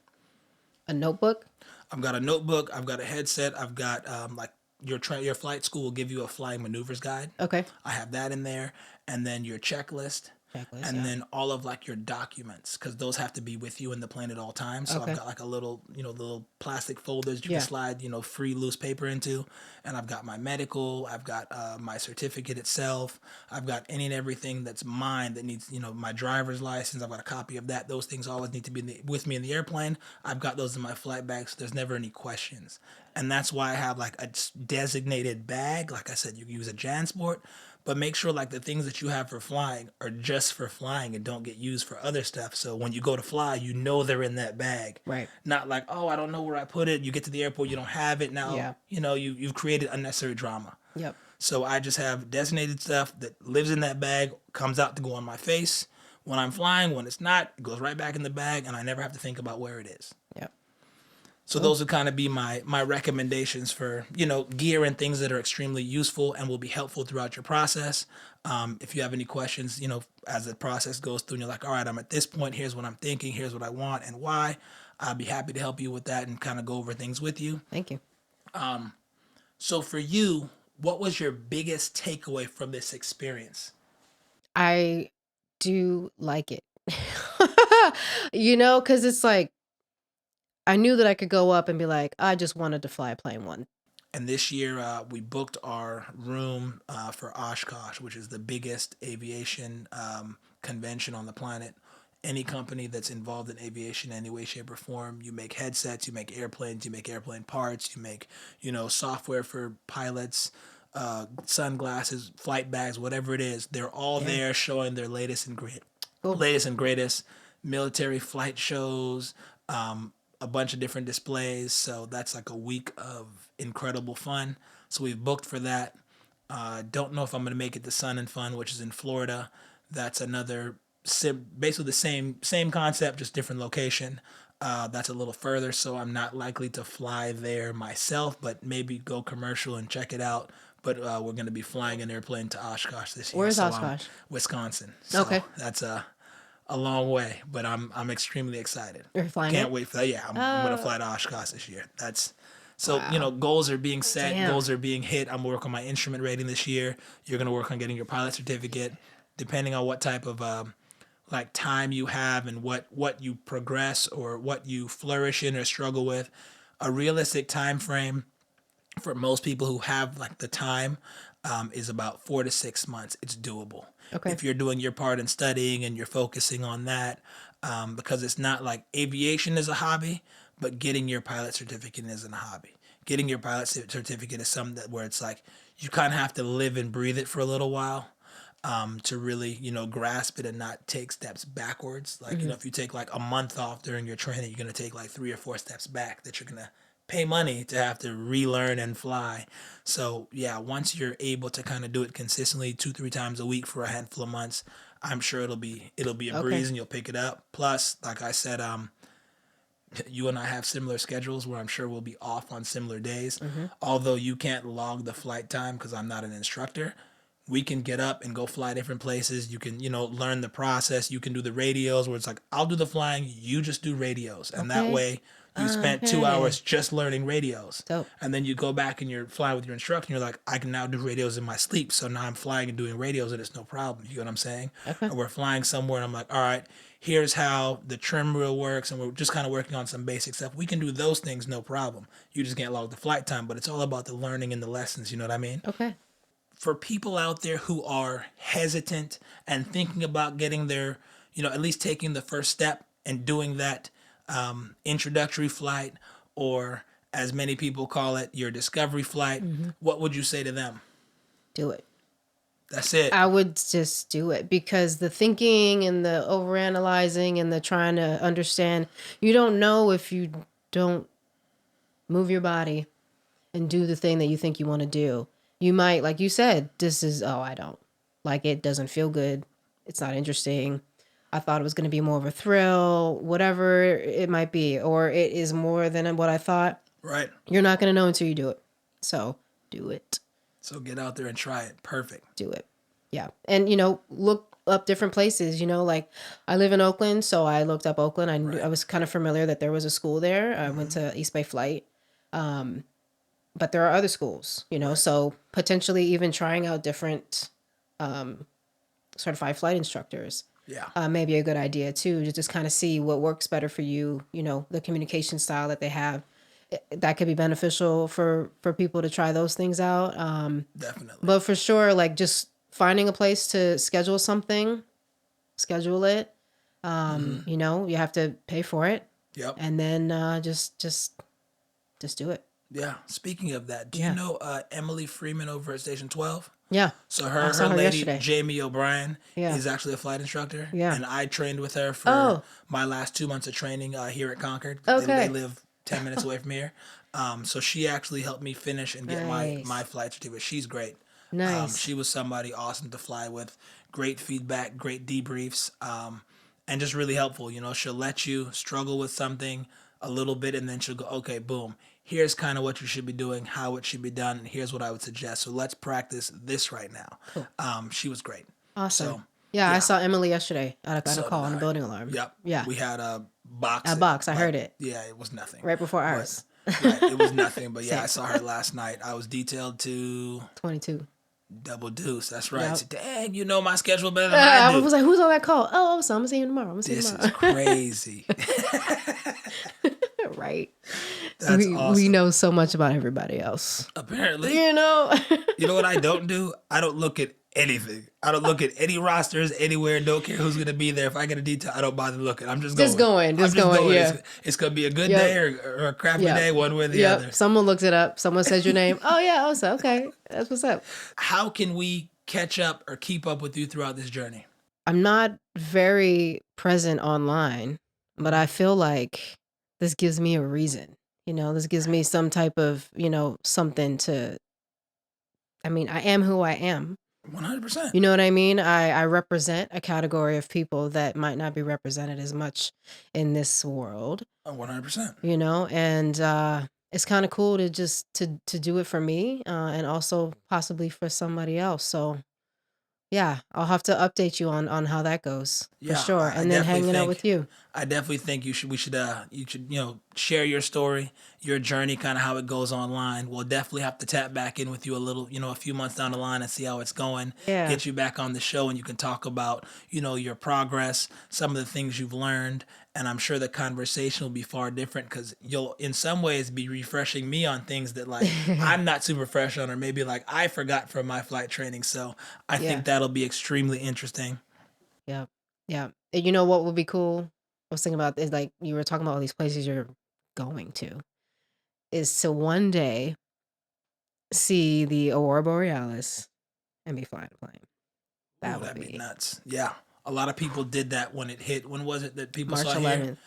a notebook. I've got a notebook. I've got a headset. I've got like your flight school will give you a flying maneuvers guide. Okay. I have that in there, and then your checklist. Checklist, and yeah. then all of like your documents, because those have to be with you in the plane at all times. So I've Okay. got like a little, little plastic folders you can Yeah. slide, free loose paper into, and I've got my medical, I've got my certificate itself, I've got any and everything that's mine that needs, my driver's license. I've got a copy of that. Those things always need to be with me in the airplane. I've got those in my flight bag, so there's never any questions. And that's why I have like a designated bag. Like I said, you can use a JanSport, but make sure like the things that you have for flying are just for flying and don't get used for other stuff. So when you go to fly, they're in that bag. Right. Not like, oh, I don't know where I put it. You get to the airport, you don't have it. Now, Yeah. you've created unnecessary drama. Yep. So I just have designated stuff that lives in that bag, comes out to go on my face. When I'm flying, when it's not, it goes right back in the bag, and I never have to think about where it is. Yep. So Cool. those would kind of be my recommendations for gear and things that are extremely useful and will be helpful throughout your process. If you have any questions, as the process goes through, and you're like, all right, I'm at this point. Here's what I'm thinking. Here's what I want and why. I'll be happy to help you with that and kind of go over things with you. Thank you. So for you, what was your biggest takeaway from this experience? I do like it. Because it's like I knew that I could go up and be like, I just wanted to fly a plane one. And this year, we booked our room for Oshkosh, which is the biggest aviation convention on the planet. Any company that's involved in aviation in any way, shape, or form, you make headsets, you make airplanes, you make airplane parts, you make, software for pilots, sunglasses, flight bags, whatever it is. They're all Yeah. there showing their Cool. latest and greatest military flight shows, a bunch of different displays. So that's like a week of incredible fun. So we've booked for that. Don't know if I'm going to make it to Sun and Fun, which is in Florida. That's another basically the same concept, just different location. That's a little further, so I'm not likely to fly there myself, but maybe go commercial and check it out. But we're going to be flying an airplane to Oshkosh this year. Where's So Oshkosh? Wisconsin. So Okay. that's a long way, but I'm extremely excited. You're flying Can't it? wait for that. Yeah, I'm gonna fly to Oshkosh this year. That's so goals are being set, Damn. goals are being hit. I'm working on my instrument rating this year. You're gonna work on getting your pilot certificate. Depending on what type of like time you have and what you progress or what you flourish in or struggle with, a realistic time frame for most people who have like the time is about 4 to 6 months. It's doable. Okay. If you're doing your part in studying and you're focusing on that, because it's not like aviation is a hobby, but getting your pilot certificate isn't a hobby. Getting your pilot certificate is something where it's like you kind of have to live and breathe it for a little while to really, grasp it and not take steps backwards. Like, if you take like a month off during your training, you're going to take like 3 or 4 steps back that you're going to pay money to have to relearn and fly. So yeah, once you're able to kind of do it consistently 2-3 times a week for a handful of months, I'm sure it'll be a Okay. breeze and you'll pick it up. Plus, like I said, you and I have similar schedules where I'm sure we'll be off on similar days. Although you can't log the flight time because I'm not an instructor, we can get up and go fly different places. You can, learn the process. You can do the radios where it's like, I'll do the flying, you just do radios. And that Okay. way you spent 2 Okay. hours just learning radios. Dope. And then you go back and you're flying with your instructor and you're like, I can now do radios in my sleep. So now I'm flying and doing radios and it's no problem. You know what I'm saying? Okay. Or we're flying somewhere and I'm like, all right, here's how the trim wheel works. And we're just kind of working on some basic stuff. We can do those things, no problem. You just can't log the flight time, but it's all about the learning and the lessons. You know what I mean? Okay. For people out there who are hesitant and thinking about getting their, at least taking the first step and doing that introductory flight, or as many people call it, your discovery flight, what would you say to them? Do it. That's it. I would just do it because the thinking and the overanalyzing and the trying to understand, you don't know if you don't move your body and do the thing that you think you want to do. You might, like you said, I don't like it. Doesn't feel good. It's not interesting. I thought it was going to be more of a thrill, whatever it might be, or it is more than what I thought. Right. You're not going to know until you do it. So do it. So get out there and try it. Perfect. Do it. Yeah. And, look up different places, like I live in Oakland. So I looked up Oakland. I was kind of familiar that there was a school there. I went to East Bay Flight. But there are other schools, so potentially even trying out different certified flight instructors. Yeah. Maybe a good idea too, to just kind of see what works better for you. The communication style that they have, that could be beneficial for people to try those things out. Definitely. But for sure, like just finding a place to schedule something, schedule it. You have to pay for it. Yep. And then just do it. Yeah. Speaking of that, do Yeah. you know Emily Freeman over at Station 12? Yeah. So I her saw her lady, yesterday. Jamie O'Brien, Yeah. is actually a flight instructor. Yeah. And I trained with her for Oh. my last 2 months of training here at Concord. Okay. They live 10 minutes away from here. So she actually helped me finish and get Nice. my flight certificate. She's great. Nice. She was somebody awesome to fly with. Great feedback, great debriefs, and just really helpful. She'll let you struggle with something a little bit, and then she'll go, okay, boom. Here's kind of what you should be doing, how it should be done, and here's what I would suggest. So let's practice this right now. Cool. She was great. Awesome. So, yeah, I saw Emily yesterday. I got a call on did the I. building alarm. Yep. Yeah. We had a box. I heard it. Yeah, it was nothing. Right before ours. Right, it was nothing. But yeah, Same. I saw her last night. I was detailed to 22. Double Deuce. That's right. Yep. So, dang, you know my schedule better than I do. I was like, who's on that call? Oh, so I'm going to see him tomorrow. This is crazy. Right. That's awesome. We know so much about everybody else. Apparently. You know what I don't do? I don't look at anything. I don't look at any rosters anywhere. Don't care who's gonna be there. If I get a detail, I don't bother looking. I'm just going. Just going. Yeah. It's gonna be a good day or a crappy day, one way or the other. Someone looks it up. Someone says your name. Oh yeah. Also, okay. That's what's up. How can we catch up or keep up with you throughout this journey? I'm not very present online, but I feel like this gives me a reason. This gives me some type of, something to. I mean, I am who I am. 100%. You know what I mean? I represent a category of people that might not be represented as much in this world. 100%. And it's kind of cool to just to do it for me and also possibly for somebody else. So yeah, I'll have to update you on how that goes for sure. And then hanging out with you. I definitely think you should share your story, your journey, kind of how it goes online. We'll definitely have to tap back in with you a little, a few months down the line and see how it's going. Yeah. Get you back on the show and you can talk about, your progress, some of the things you've learned. And I'm sure the conversation will be far different because you'll, in some ways, be refreshing me on things that like I'm not super fresh on, or maybe like I forgot from my flight training. So I think that'll be extremely interesting. Yeah. Yeah. And you know what would be cool? I was thinking about is like you were talking about all these places you're going to, is to one day see the Aurora Borealis and be flying a plane. That'd be nuts. Yeah. A lot of people did that when it hit. When was it that people March saw 11th. here?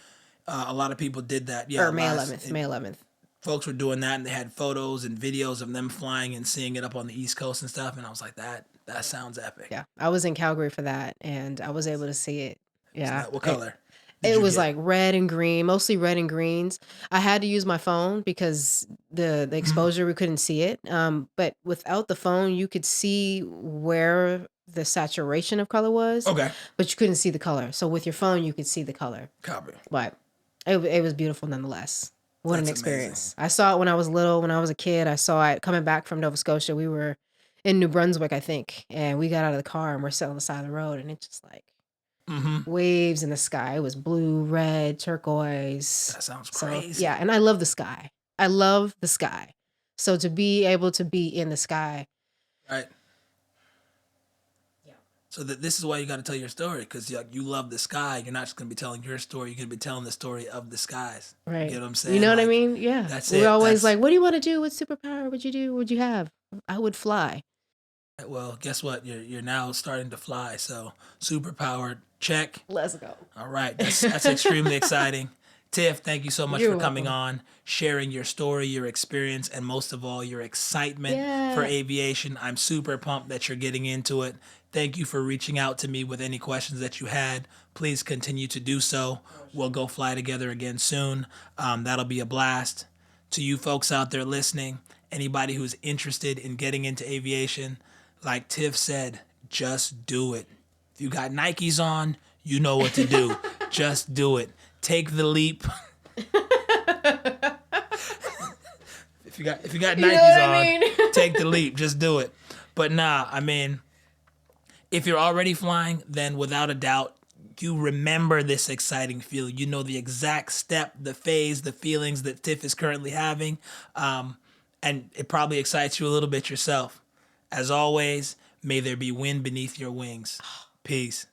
A lot of people did that. Yeah. Or May 11th. May 11th. Folks were doing that and they had photos and videos of them flying and seeing it up on the East Coast and stuff. And I was like, that sounds epic. Yeah. I was in Calgary for that and I was able to see it. Yeah. What color? It was like red and green, mostly red and greens. I had to use my phone because the exposure, we couldn't see it. But without the phone, you could see where the saturation of color was. Okay. But you couldn't see the color. So with your phone, you could see the color. Copy. But it was beautiful nonetheless. What an experience. Amazing. I saw it when I was little. When I was a kid, I saw it coming back from Nova Scotia. We were in New Brunswick, I think. And we got out of the car and we're sitting on the side of the road. And it's just like waves in the sky. It was blue, red, turquoise. That sounds crazy. Yeah. And I love the sky. I love the sky. So to be able to be in the sky. Right. So this is why you got to tell your story, because you love the sky. You're not just going to be telling your story. You're going to be telling the story of the skies. Right. You know what I'm saying? You know what I mean? Yeah. That's We're always like, what do you want to do? What superpower would you do? Would you have? I would fly. Well, guess what? You're now starting to fly. So superpowered, check. Let's go. All right. That's extremely exciting. Tiff, thank you so much for coming on, sharing your story, your experience, and most of all, your excitement for aviation. I'm super pumped that you're getting into it. Thank you for reaching out to me with any questions that you had. Please continue to do so. We'll go fly together again soon. That'll be a blast. To you folks out there listening, anybody who's interested in getting into aviation, like Tiff said, just do it. If you got Nikes on, you know what to do. Just do it. Take the leap. If you got Nikes on, take the leap. Just do it. But nah, I mean, If you're already flying, then without a doubt, you remember this exciting feeling. You know the exact step, the phase, the feelings that Tiff is currently having. And it probably excites you a little bit yourself. As always, may there be wind beneath your wings. Peace.